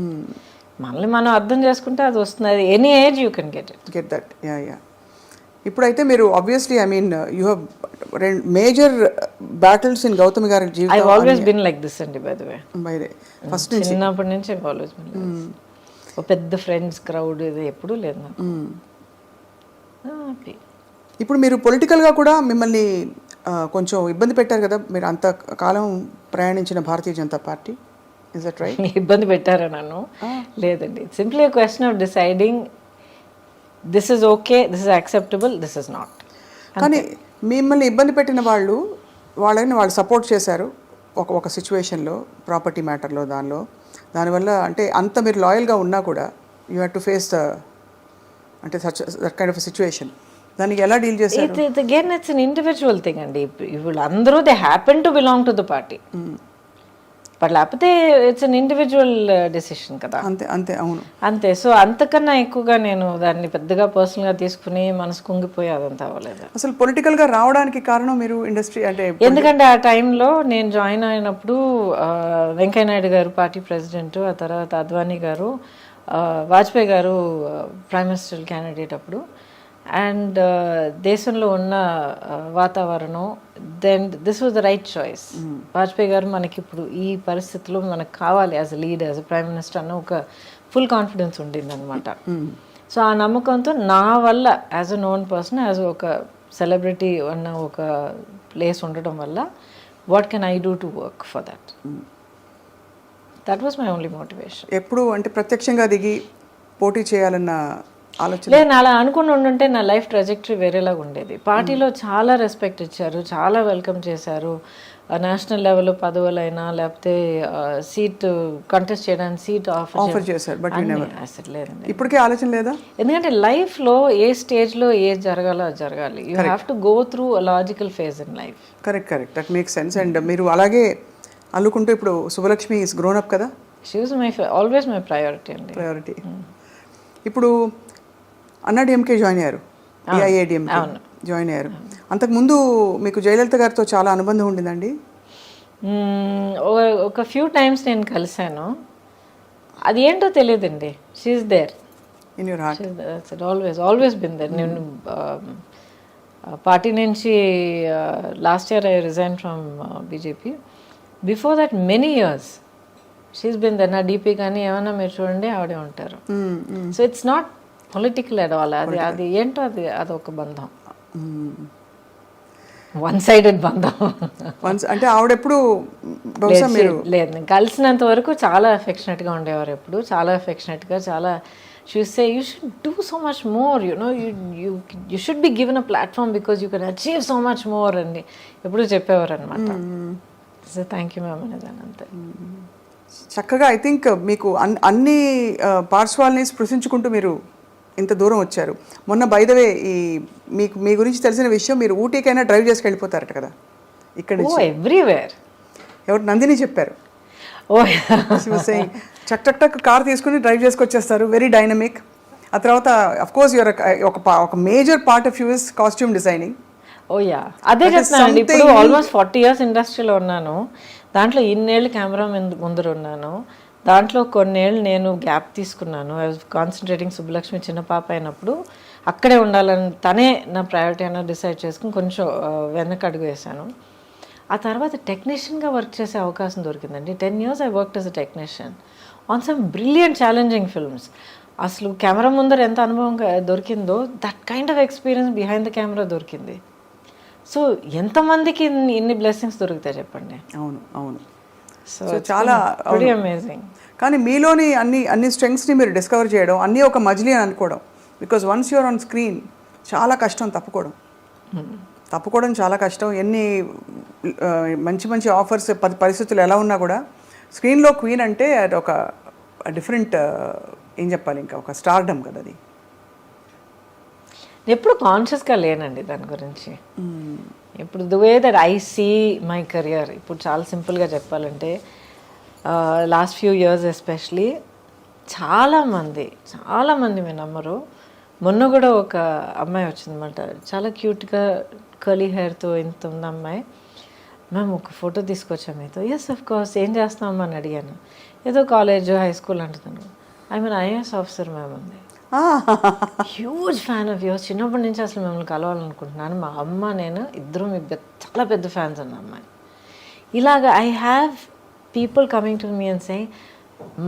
మనల్ని మనం అర్థం చేసుకుంటే అది వస్తుంది. అది any age you can get that. ఇప్పుడైతే మీరు obviously I mean you have major battles in Gautami గారి ఐ జీవితం ఆల్వేస్ బిన్ లైక్ దిస్ అండి బై ద వే. బైదే ఫస్ట్ నుంచి చిన్నప్పటి నుంచి I always been like this. ఒక పెద్ద ఫ్రెండ్స్ క్రౌడ్ ఇది ఎప్పుడూ లేదు నాకు. హ్యాపీ. ఇప్పుడు మీరు పొలిటికల్గా కూడా మిమ్మల్ని కొంచెం ఇబ్బంది పెట్టారు కదా, మీరు అంత కాలం ప్రయాణించిన Bharatiya Janata Party, is that right? ఇబ్బంది పెట్టారా నన్ను? లేదండి, simply question of deciding this is okay, this is acceptable, this is not. కానీ మిమ్మల్ని ఇబ్బంది పెట్టిన వాళ్ళని వాళ్ళు సపోర్ట్ చేశారు ఒక సిచ్యువేషన్లో, ప్రాపర్టీ మ్యాటర్లో, దానివల్ల అంటే అంత మీరు లాయల్గా ఉన్నా కూడా యూ హ్యావ్ టు ఫేస్ అంటే దట్ కైండ్ ఆఫ్ సిచ్యువేషన్. దానికి ఎలా డీల్ చేశారు? Again it's an individual thing అండి. ఇప్పుడు అందరూ they happen to belong to the party, but లేకపోతే ఇట్స్ అన్ ఇండివిజువల్ డెసిషన్ కదా. అంతే అంతే, అవును అంతే. సో అంతకన్నా ఎక్కువగా నేను దాన్ని పెద్దగా పర్సనల్గా తీసుకుని మనసు కుంగిపోయి అదంతా అవ్వలేదు. అసలు పొలిటికల్గా రావడానికి కారణం మీరు ఇండస్ట్రీ అంటే, ఎందుకంటే ఆ టైంలో నేను జాయిన్ అయినప్పుడు వెంకయ్య నాయుడు గారు పార్టీ ప్రెసిడెంట్, ఆ తర్వాత Advani garu, Vajpayee garu prime minister candidate అప్పుడు. అండ్ దేశంలో ఉన్న వాతావరణం, then this was the right choice. Vajpayee garu మనకి ఇప్పుడు ఈ పరిస్థితిలో మనకు కావాలి as a leader, as a prime minister అన్న ఒక ఫుల్ కాన్ఫిడెన్స్ ఉండింది అనమాట. సో ఆ నమ్మకంతో నా వల్ల as a known person, as ఒక సెలబ్రిటీ అన్న ఒక ప్లేస్ ఉండటం వల్ల what can I do to work for that, that was my only motivation. ఎప్పుడు అంటే ప్రత్యక్షంగా దిగి పోటీ చేయాలన్న ఆలోచన లేదు, అలా అనుకుని ఉండుంటే నా లైఫ్ ట్రాజెక్టరీ వేరేలాగా ఉండేది. పార్టీలో చాలా రెస్పెక్ట్ ఇచ్చారు, చాలా వెల్కమ్ చేశారు. నేషనల్ లెవెల్లో పదవులైనా లేకపోతే సీట్ కంటెస్ట్ చేయడానికి సీట్ ఆఫర్ చేశారు, బట్ అసలు లేదండి. ఇప్పటికే ఆలోచన లేదా? ఎందుకంటే లైఫ్లో ఏ స్టేజ్లో ఏది జరగాలో అది జరగాలి. You have to go through a logical phase in life. Correct, that makes sense. And మీరు అలాగే అల్లుకుంటూ ఇప్పుడు శుభలక్ష్మి ఈస్ గ్రోన్ అప్ కదా. She was always my priority అండి. ప్రయారిటీ. ఇప్పుడు అన్నాడీఎంకే జాయిన్ అయ్యారు, ఏఐఏడిఎంకే జాయిన్ అయ్యారు. అంతకుముందు మీకు జయలలిత గారితో చాలా అనుబంధం ఉండిందండి? ఒక ఫ్యూ టైమ్స్ నేను కలిశాను, అది ఏంటో తెలియదండి. She's there in your heart. Always been there. నేను పార్టీ నుంచి last year I resign from BJP. Before that many years she's been there. నా డీపీ కానీ ఏమైనా మీరు చూడండి ఆవిడే ఉంటారు. So it's not political at all. అది ఏంటో అది ఒక బంధం, వన్ సైడెడ్ బంధం. అంటే ఆవిడెప్పుడు బహుశా మీరు లేదు, నేను కలిసినంత వరకు చాలా అఫెక్షనేట్గా ఉండేవారు. ఎప్పుడు చాలా అఫెక్షనేట్గా, చాలా she would say you should do so much more, you know, you should be given a platform because you can achieve so much more అని ఎప్పుడు చెప్పేవారు అనమాట. సో థ్యాంక్ యూ మ్యామ్ అనేదాన్ని అంతే. చక్కగా ఐ థింక్ మీకు అన్ని పార్శ్వాల్ని స్పృశించుకుంటూ మీరు ఇంత దూరం వచ్చారు. మొన్న బై ద వే మీకు మీ గురించి తెలిసిన విషయం, మీరు ఊటీకైనా డ్రైవ్ చేసి వెళ్ళిపోతారట కదా ఇక్కడ నుంచి. ఎవ్రీవేర్. ఎవరు? నందిని చెప్పారు. చక్ టక్ టక్ కార్ తీసుకుని డ్రైవ్ చేసుకొచ్చేస్తారు, వెరీ డైనమిక్. ఆ తర్వాత అఫ్ కోర్స్ యువర్ ఒక major part of you is costume designing. Oh yeah, అదే చెప్తున్నాను. ఇప్పుడు ఆల్మోస్ట్ 40 years ఇండస్ట్రీలో ఉన్నాను, దాంట్లో ఇన్నేళ్ళు కెమెరా ముందర ఉన్నాను, దాంట్లో కొన్నేళ్ళు నేను గ్యాప్ తీసుకున్నాను. I was concentrating. సుబ్బలక్ష్మి చిన్న పాప అయినప్పుడు అక్కడే ఉండాలని తనే నా ప్రయారిటీ అయినా డిసైడ్ చేసుకుని కొంచెం వెనక అడుగు వేశాను. ఆ తర్వాత టెక్నీషియన్గా వర్క్ చేసే అవకాశం దొరికిందండి. 10 years I worked as a technician on some brilliant challenging films. అసలు కెమెరా ముందర ఎంత అనుభవం దొరికిందో, that kind of experience behind the camera దొరికింది. సో ఎంతమందికి ఇన్ని బ్లెస్సింగ్స్ దొరుకుతాయి చెప్పండి. అవును అవును. సో చాలా అమేజింగ్. కానీ మీలోని అన్ని స్ట్రెంగ్స్ని మీరు డిస్కవర్ చేయడం, అన్నీ ఒక మజిలీ అని అనుకోవడం. Because once you're on screen చాలా కష్టం తప్పుకోవడం చాలా కష్టం. ఎన్ని మంచి మంచి ఆఫర్స్, పరిస్థితులు ఎలా ఉన్నా కూడా స్క్రీన్లో క్వీన్ అంటే అది ఒక డిఫరెంట్, ఏం చెప్పాలి, ఇంకా ఒక స్టార్డమ్ కదా అది. ఎప్పుడు కాన్షియస్గా లేనండి దాని గురించి. ఇప్పుడు the way that I see my career, ఇప్పుడు చాలా సింపుల్గా చెప్పాలంటే లాస్ట్ ఫ్యూ ఇయర్స్ ఎస్పెషలీ చాలామంది మీరు నమ్మరు, మొన్న కూడా ఒక అమ్మాయి వచ్చిందన్నమాట, చాలా క్యూట్గా కర్లీ హెయిర్తో ఇంత ఉంది అమ్మాయి. మ్యామ్ ఒక ఫోటో తీసుకొచ్చాము మీతో. Yes of course. ఏం చేస్తామని అడిగాను. ఏదో కాలేజ్ హై స్కూల్ అంటున్నాను. I mean IAS officer ma'am ఉంది. Huge fan of yours. చిన్నప్పటి నుంచి అసలు మిమ్మల్ని కలవాలనుకుంటున్నాను. మా అమ్మ నేను ఇద్దరు మీ చాలా పెద్ద ఫ్యాన్స్ అన్న అమ్మాయి. ఇలాగ I have people coming to me and say,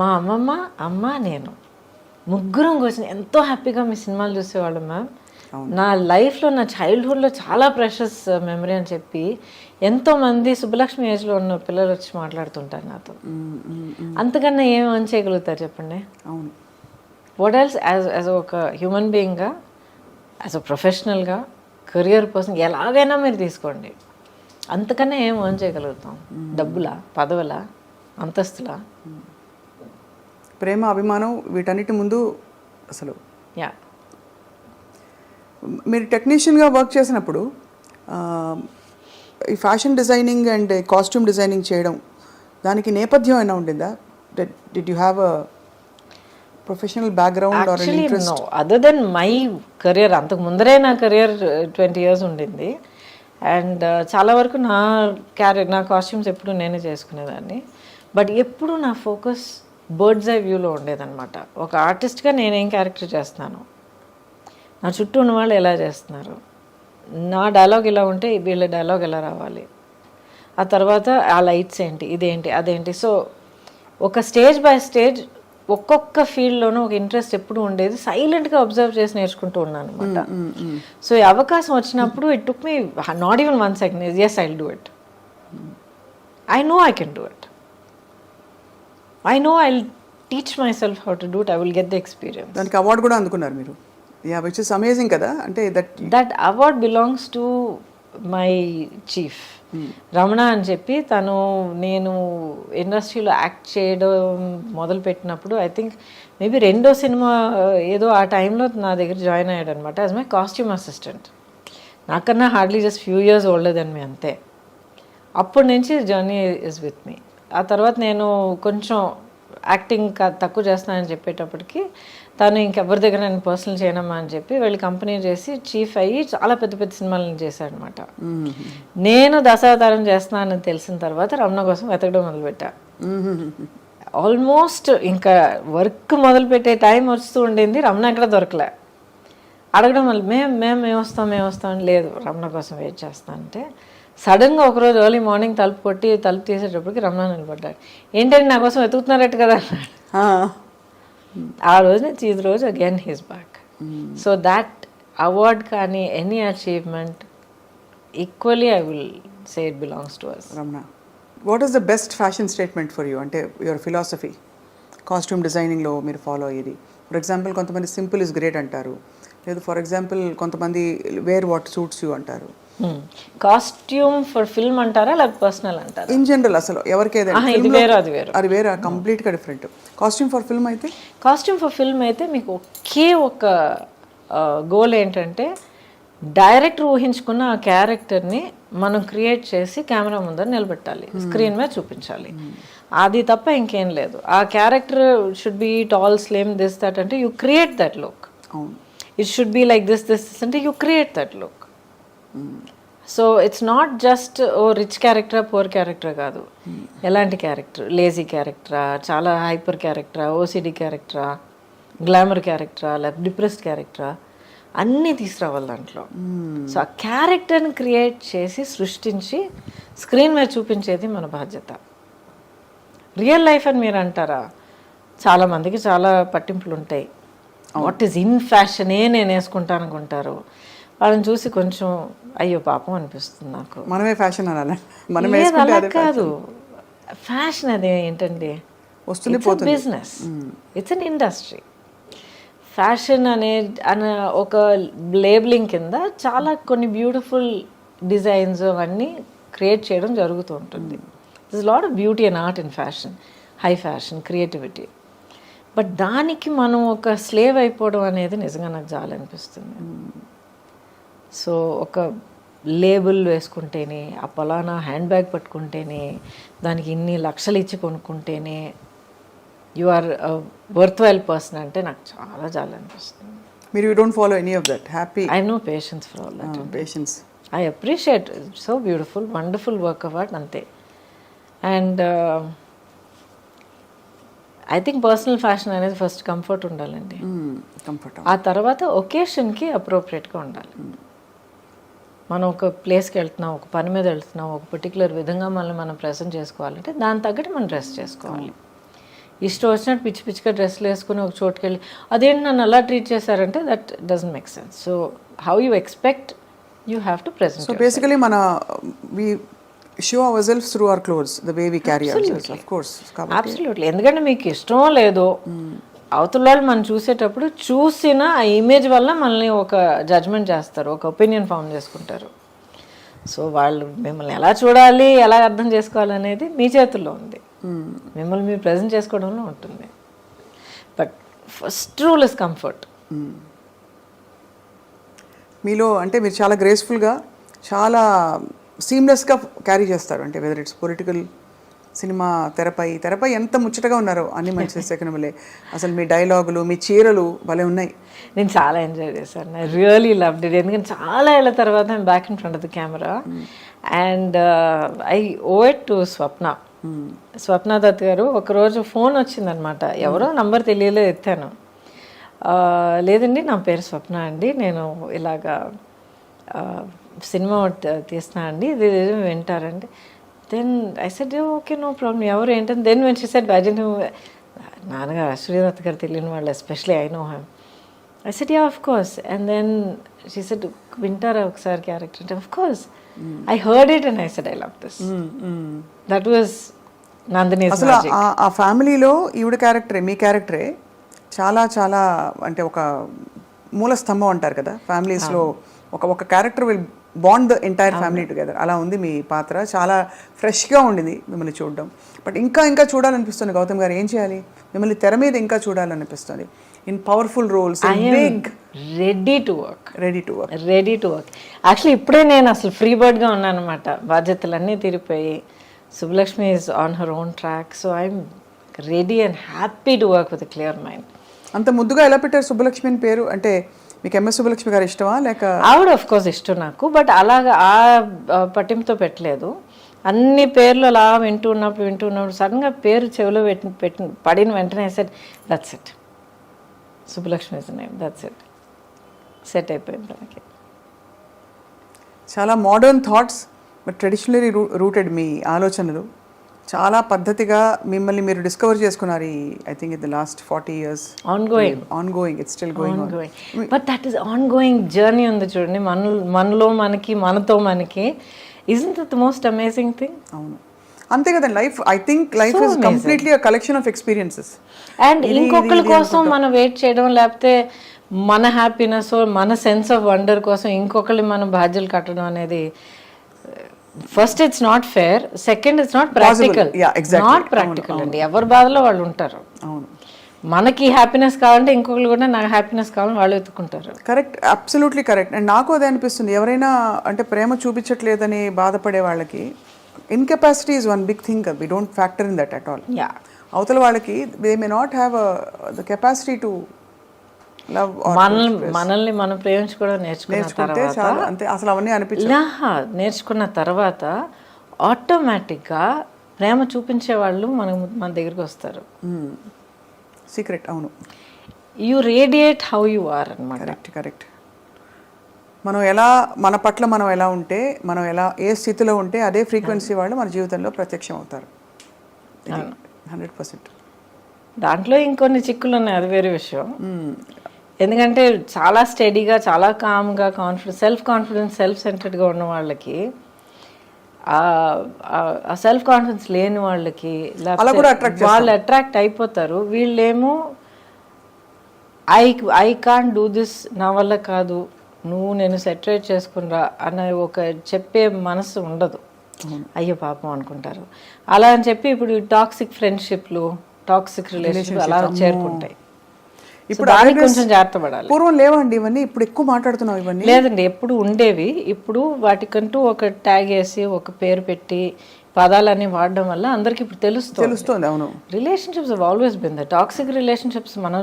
మా అమ్మమ్మ, అమ్మ, నేను ముగ్గురం కూర్చొని ఎంతో హ్యాపీగా మీ సినిమాలు చూసేవాళ్ళం మ్యామ్. నా లైఫ్లో, నా చైల్డ్హుడ్లో చాలా ప్రెషస్ మెమరీ అని చెప్పి ఎంతోమంది సుబ్బలక్ష్మి ఏజ్లో ఉన్న పిల్లలు వచ్చి మాట్లాడుతుంటారు నాతో. అంతకన్నా ఏం అని చేయగలుగుతారు చెప్పండి? అవును. వాట్ ఎల్స్ యాజ్ ఒక హ్యూమన్ బీయింగ్గా, యాజ్ అ ప్రొఫెషనల్గా, కెరియర్ పర్సన్ ఎలాగైనా మీరు తీసుకోండి, అంతకన్నా ఏం ఎర్న్ చేయగలుగుతాం? డబ్బులా, పదవులా, అంతస్తులా? ప్రేమ, అభిమానం వీటన్నిటి ముందు అసలు. యా. మీరు టెక్నీషియన్గా వర్క్ చేసినప్పుడు ఈ fashion designing and costume designing చేయడం, దానికి నేపథ్యం అయినా ఉండిందా? Did you have a professional background or interest? No, other than my career. అంతకు ముందరే నా కెరియర్ 20 years ఉండింది. అండ్ చాలా వరకు నా కాస్ట్యూమ్స్ ఎప్పుడు నేనే చేసుకునేదాన్ని. బట్ ఎప్పుడు నా ఫోకస్ బర్డ్స్ ఐ వ్యూలో ఉండేదన్నమాట. ఒక ఆర్టిస్ట్గా నేనేం క్యారెక్టర్ చేస్తున్నాను, నా చుట్టూ ఉన్న వాళ్ళు ఎలా చేస్తున్నారు, నా డైలాగ్ ఇలా ఉంటే వీళ్ళ డైలాగ్ ఎలా రావాలి, ఆ తర్వాత ఆ లైట్స్ ఏంటి, ఇదేంటి, అదేంటి. సో ఒక స్టేజ్ బై స్టేజ్ ఒక్కొక్క ఫీల్డ్లోనూ ఒక ఇంట్రెస్ట్ ఎప్పుడు ఉండేది. సైలెంట్గా అబ్జర్వ్ చేసి నేర్చుకుంటూ ఉన్నాను అనమాట. సో ఈ అవకాశం వచ్చినప్పుడు it took me not even 1 second. Yes, I will do it. I know I can do it. I know I will teach myself how to do it. I will get the experience. దానికి award కూడా అందుకున్నారు మీరు. Yeah, which is amazing కదా. అంటే that award belongs to my chief Ramana అని చెప్పి. తను నేను ఇండస్ట్రీలో యాక్ట్ చేయడం మొదలుపెట్టినప్పుడు ఐ థింక్ మేబీ 2వ సినిమా ఏదో ఆ టైంలో నా దగ్గర జాయిన్ అయ్యాడు అనమాట యాజ్ మై కాస్ట్యూమ్ అసిస్టెంట్. నాకన్నా hardly just few years older than me, అంతే. అప్పటి నుంచి జర్నీ ఇస్ విత్ మీ. ఆ తర్వాత నేను కొంచెం యాక్టింగ్ తక్కువ చేస్తున్నానని చెప్పేటప్పటికి తను ఇంకెవరి దగ్గర నేను పర్సనల్ చేయనమ్మా అని చెప్పి వెళ్ళి కంపెనీ చేసి చీఫ్ అయ్యి చాలా పెద్ద పెద్ద సినిమాలను చేశాడనమాట. నేను దశావతారం చేస్తున్నానని తెలిసిన తర్వాత రమణ కోసం వెతకడం మొదలుపెట్టా. ఆల్మోస్ట్ ఇంకా వర్క్ మొదలుపెట్టే టైం వస్తూ ఉండింది, రమణ ఎక్కడ దొరకలే. అడగడం వల్ల మేము వస్తాం లేదు రమణ కోసం వెయిట్ చేస్తా అంటే, సడన్గా ఒకరోజు ఎర్లీ మార్నింగ్ తలుపు తీసేటప్పటికి రమణ నిలబడ్డాడు. ఏంటంటే నా కోసం వెతుకుతున్నారట కదా అన్నాడు. ఆ రోజు నుంచి ఈ రోజు again he's back. So that award కానీ any achievement equally I will say it belongs to us. Ramana, what is the best fashion statement for you? అంటే యువర్ ఫిలాసఫీ కాస్ట్యూమ్ డిజైనింగ్లో మీరు ఫాలో అయ్యేది. ఫర్ ఎగ్జాంపుల్ కొంతమంది సింపుల్ ఇస్ గ్రేట్ అంటారు, లేదు for example కొంతమంది wear what suits you అంటారు. Costume for film అంటారా లేకపోతే పర్సనల్ అంటారా? ఇన్ జనరల్ అసలు ఎవరికైనా ఇది వేరు అది వేరు. అది వేరే, కంప్లీట్గా డిఫరెంట్. కాస్ట్యూమ్ ఫర్ ఫిల్మ్ అయితే మీకు ఒకే ఒక గోల్ ఏంటంటే డైరెక్టర్ ఊహించుకున్న ఆ క్యారెక్టర్ని మనం క్రియేట్ చేసి కెమెరా ముందర నిలబెట్టాలి, స్క్రీన్ మీద చూపించాలి. అది తప్ప ఇంకేం లేదు. ఆ character should be tall, slim, this that అంటే you create that look. It should be like this అంటే you create that look. So it's not just oh rich క్యారెక్టరా పూర్ క్యారెక్టరా కాదు. ఎలాంటి క్యారెక్టర్, లేజీ క్యారెక్టరా, చాలా హైపర్ క్యారెక్టరా, ఓసిడి క్యారెక్టరా, గ్లామర్ క్యారెక్టరా, లేకపోతే డిప్రెస్డ్ క్యారెక్టరా, అన్నీ తీసుకురావాలి దాంట్లో. సో ఆ క్యారెక్టర్ని క్రియేట్ చేసి సృష్టించి స్క్రీన్ మీద చూపించేది మన బాధ్యత. రియల్ లైఫ్ అని మీరు అంటారా, చాలామందికి చాలా పట్టింపులు ఉంటాయి. వాట్ ఈజ్ ఇన్ ఫ్యాషనే నేను వేసుకుంటాను అనుకుంటారు. వాళ్ళని చూసి కొంచెం అయ్యో పాపం అనిపిస్తుంది నాకు. మనమే ఫ్యాషన్ అనాలి. అలా కాదు, ఫ్యాషన్ అది ఏంటండి, business, it's an industry. Fashion అన్న ఒక లేబులింగ్ కింద చాలా కొన్ని బ్యూటిఫుల్ డిజైన్స్ అవన్నీ క్రియేట్ చేయడం జరుగుతూ ఉంటుంది. This lot of beauty and art in fashion, high fashion, creativity. But దానికి మనం ఒక స్లేవ్ అయిపోవడం అనేది నిజంగా నాకు చాలా అనిపిస్తుంది. సో ఒక లేబుల్ వేసుకుంటేనే, ఆ పలానా హ్యాండ్ బ్యాగ్ పట్టుకుంటేనే, దానికి ఇన్ని లక్షలు ఇచ్చి కొనుక్కుంటేనే you are worth while person అంటే నాకు చాలా చాలా అనిపిస్తుంది. మీరు you don't follow any of that? Happy, I no patience for all that. Patience, I appreciate, so beautiful, wonderful work of art, అంతే. And I think personal fashion అనేది first comfort ఉండాలండి. Comfort. ఆ తర్వాత ఒకేషన్కి అప్రోప్రియేట్గా ఉండాలి. మనం ఒక ప్లేస్కి వెళ్తున్నాం, ఒక పని మీద వెళ్తున్నాం, ఒక పర్టికులర్ విధంగా మనం ప్రెజెంట్ చేసుకోవాలంటే దాని తగ్గట్టు మనం డ్రెస్ చేసుకోవాలి. ఇష్టం వచ్చినట్టు పిచ్చి పిచ్చిగా డ్రెస్లు వేసుకుని ఒక చోటుకి వెళ్ళి అదేంటి నన్ను అలా ట్రీట్ చేశారంటే that doesn't make sense. So how you expect you have to present. So basically we show ourselves through our clothes, the way we carry ourselves, of course. Absolutely. ఎందుకంటే మీకు ఇష్టమో లేదో అవతల వాళ్ళు మనం చూసేటప్పుడు చూసిన ఆ ఇమేజ్ వల్ల మనల్ని ఒక జడ్జ్మెంట్ చేస్తారు, ఒక ఒపీనియన్ ఫామ్ చేసుకుంటారు. సో వాళ్ళు మిమ్మల్ని ఎలా చూడాలి, ఎలా అర్థం చేసుకోవాలనేది మీ చేతుల్లో ఉంది. మిమ్మల్ని మీరు ప్రజెంట్ చేసుకోవడంలో ఉంటుంది. But first rule is comfort. మీలో అంటే మీరు చాలా గ్రేస్ఫుల్గా, చాలా సీమ్లెస్గా క్యారీ చేస్తారు. అంటే వెదర్ ఇట్స్ పొలిటికల్, సినిమా, తెరపై ఎంత ముచ్చటగా ఉన్నారో అన్ని మంచి సెకండ్లే. అసలు మీ డైలాగులు, మీ చీరలు భలే ఉన్నాయి. నేను చాలా ఎంజాయ్ చేశాను. I really loved it. ఎందుకంటే చాలా ఏళ్ళ తర్వాత I'm back in front of the camera and I owe it to Swapna Dutt గారు. ఒకరోజు ఫోన్ వచ్చిందనమాట, ఎవరో నంబర్ తెలియలేదు, ఎత్తాను. లేదండి నా పేరు స్వప్న అండి, నేను ఇలాగా సినిమా తీస్తున్నా అండి, ఇది వింటారండి. Then I said okay no problem, ఎవరు ఏంటని. Then when she said Ajay నాన్నగారు అశ్వరీదత్ గారు తెలియని వాళ్ళు, especially I know him. I said yeah of course. And then she said వింటారా ఒకసారి క్యారెక్టర్ అంటే of course. I heard it and I said I love this. That was Nandini. అసలు ఆ ఫ్యామిలీలో ఈవిడ క్యారెక్టరే, మీ క్యారెక్టరే చాలా చాలా అంటే ఒక మూల స్తంభం అంటారు కదా ఫ్యామిలీస్లో. ఒక character will bond the entire family together. అలా ఉంది మీ పాత్ర. చాలా ఫ్రెష్గా ఉండింది మిమ్మల్ని చూడడం. బట్ ఇంకా చూడాలనిపిస్తుంది గౌతమ్ గారు. ఏం చేయాలి, మిమ్మల్ని తెర మీద ఇంకా చూడాలనిపిస్తుంది in powerful roles. Ready to work. Actually ఇప్పుడే నేను అసలు ఫ్రీ బర్డ్గా ఉన్నాను అనమాట. బాధ్యతలన్నీ తీరిపోయి Subbalakshmi is on her own track. So I'm ready and happy to work with clear mind. అంత ముద్దుగా ఎలా పెట్టారు సుబ్బలక్ష్మి అని పేరు? అంటే మీకు ఎంఎస్ సుబ్బలక్ష్మి గారు ఇష్టమా లేక? ఆవిడ ఆఫ్ కోర్స్ ఇష్టం నాకు, బట్ అలాగా ఆ పట్టింపుతో పెట్టలేదు. అన్ని పేర్లు అలా వింటూ ఉన్నప్పుడు సడన్గా పేరు చెవిలో పడిన వెంటనే set that's it, Subbalakshmi is name, that's it, set అయిపోయింది మనకి. చాలా modern thoughts but traditionally rooted మీ ఆలోచనలు. చాలా పద్ధతిగా మిమ్మల్ని మీరు డిస్కవర్ చేసుకున్నారు ఈ I think in the last 40 years. Ongoing it's still going on. But that is ongoing journey ఉంది చూడండి, మనలో మనకి, మనతో మనకి. Isn't that the most amazing thing? అవును, అంతే కదా. Life I think life is completely a collection of experiences. And ఇంకొకరి కోసం మనం వెయిట్ చేయడం, లేకపోతే మన హ్యాపీనెస్, మన సెన్స్ ఆఫ్ వండర్ కోసం ఇంకొకరి మనం బాధ్యతలు కట్టడం అనేది first it's not fair, second it's not practical. Not practical అండి. ఎవరి బాధలో వాళ్ళు ఉంటారు. మనకి హ్యాపీనెస్ కావాలంటే ఇంకొకరు కూడా నాకు హ్యాపీనెస్ కావాలని వాళ్ళు వెతుక్కుంటారు. Correct, absolutely correct. అండ్ నాకు అదే అనిపిస్తుంది, ఎవరైనా అంటే ప్రేమ చూపించట్లేదని బాధపడే వాళ్ళకి incapacity is one big thing. We don't factor in that at all. అవతల వాళ్ళకి they may not have the capacity to love. మనల్ని మనం ప్రేమించుకోవడం నేర్చుకుంటే చాలు, అంతే. అసలు అవన్నీ నేర్చుకున్న తర్వాత ఆటోమేటిక్గా ప్రేమ చూపించే వాళ్ళు మన దగ్గరికి వస్తారు. సీక్రెట్. అవును, you radiate how you are అన్నమాట. కరెక్ట్. మనం ఎలా, మన పట్ల మనం ఎలా ఉంటే, మనం ఎలా ఏ స్థితిలో ఉంటే అదే ఫ్రీక్వెన్సీ వాళ్ళు మన జీవితంలో ప్రత్యక్షం అవుతారు. 100%. దాంట్లో ఇంకొన్ని చిక్కులు ఉన్నాయి, అది వేరే విషయం. ఎందుకంటే చాలా స్టడీగా, చాలా కామ్గా, సెల్ఫ్ సెంటర్డ్గా ఉన్న వాళ్ళకి, ఆ సెల్ఫ్ కాన్ఫిడెన్స్ లేని వాళ్ళకి వాళ్ళు అట్రాక్ట్ అయిపోతారు. వీళ్ళేమో ఐ కాంట్ డూ దిస్, నా వల్ల కాదు, నువ్వు నేను సెటరేట్ చేసుకునిరా అనే ఒక చెప్పే మనసు ఉండదు. అయ్యో పాపం అనుకుంటారు. అలా అని చెప్పి ఇప్పుడు టాక్సిక్ ఫ్రెండ్షిప్లు, టాక్సిక్ రిలేషన్షిప్ అలా చేరుకుంటాయి. ఇప్పుడు కొంచెం జాగ్రత్త పడాలి. పూర్వం లేవండి ఇవన్నీ, ఇప్పుడు ఎక్కువ మాట్లాడుతున్నాం ఇవన్నీ. లేదండి, ఎప్పుడు ఉండేవి. ఇప్పుడు వాటికంటూ ఒక ట్యాగ్ వేసి ఒక పేరు పెట్టి పదాలన్నీ వాడడం వల్ల అందరికి ఇప్పుడు తెలుస్తుంది. అవును, relationships have always been the toxic relationships. మనం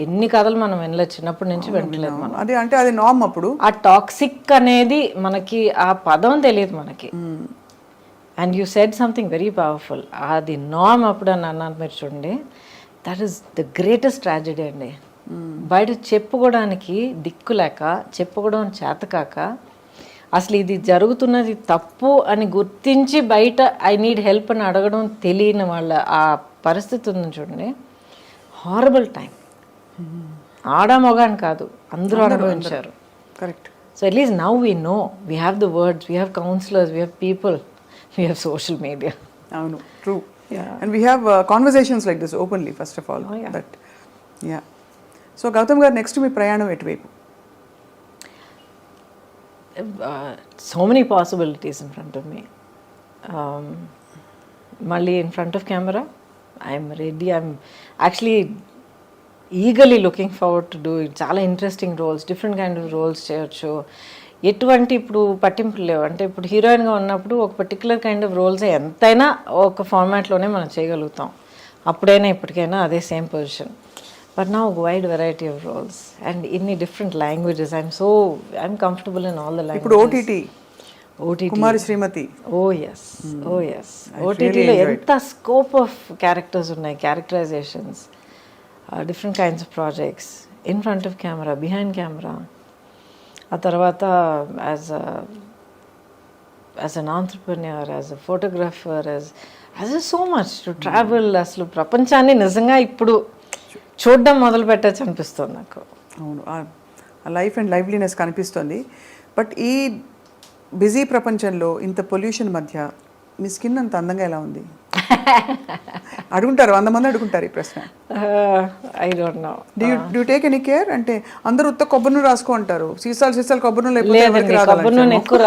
ఎన్ని కథలు మనం వినలేదు, చిన్నప్పటి నుంచి వింటలేదు మనం. అది అంటే అది నార్మ్. అప్పుడు ఆ టాక్సిక్ అనేది మనకి ఆ పదం తెలియదు మనకి. And you said something very powerful. అది నార్మ్ అప్పుడు అని అన్నారు మీరు చూడండి. That is the greatest tragedy అండి. బయట చెప్పుకోవడానికి దిక్కు లేక, చెప్పుకోవడం చేతకాక, అసలు ఇది జరుగుతున్నది తప్పు అని గుర్తించి బయట ఐ నీడ్ హెల్ప్ అని అడగడం తెలియని వాళ్ళ ఆ పరిస్థితి ఉంది చూడండి. Horrible time. ఆడ మొగాని కాదు, అందరూ అనుభవించారు. Correct. So at least now we know, we have the words, we have counsellors, we have people, we have social media. అవును, true. And we have conversations like this openly first of all. That yeah. So Gautam garu, next మీ ప్రయాణం ఎటువైపు? So many possibilities in front of me. Mali in front of camera, I'm ready. I'm actually eagerly looking forward to do it. చాలా interesting roles, different kind of roles చేయొచ్చు. ఎటువంటి ఇప్పుడు పట్టింపులు లేవు. అంటే ఇప్పుడు హీరోయిన్గా ఉన్నప్పుడు ఒక పర్టికులర్ కైండ్ ఆఫ్ రోల్స్ ఎంతైనా ఒక ఫార్మాట్లోనే మనం చేయగలుగుతాం. అప్పుడైనా ఇప్పటికైనా అదే same position. But now wide variety of roles and in different languages. I'm comfortable in all the languages. ఇప్పుడు OTT కుమారి శ్రీమతి. Oh yes. OTT లో ఎంత స్కోప్ ఆఫ్ క్యారెక్టర్స్ ఉన్నాయి, characterisations, different kinds of projects, in front of camera, behind camera. ఆ తర్వాత as an entrepreneur, as a photographer, as so much to travel. అసలు ప్రపంచాన్ని నిజంగా ఇప్పుడు చూడడం మొదలు పెట్టచ్చు అనిపిస్తుంది నాకు. అవును, ఆ లైఫ్ అండ్ లైవ్లీనెస్ కనిపిస్తుంది. బట్ ఈ బిజీ ప్రపంచంలో ఇంత పొల్యూషన్ మధ్య మీ స్కిన్ అంత అందంగా ఎలా ఉంది? అడుగుంటారు, 100 మంది అడుగుంటారు ఈ ప్రశ్న. I don't know. Do take any care? అంటే అందరూ ఉత్త కొబ్బరి నూనె రాసుకో అంటారు, సీసాలు కొబ్బరి నూనె. కొబ్బరి నూనె ఎక్కువ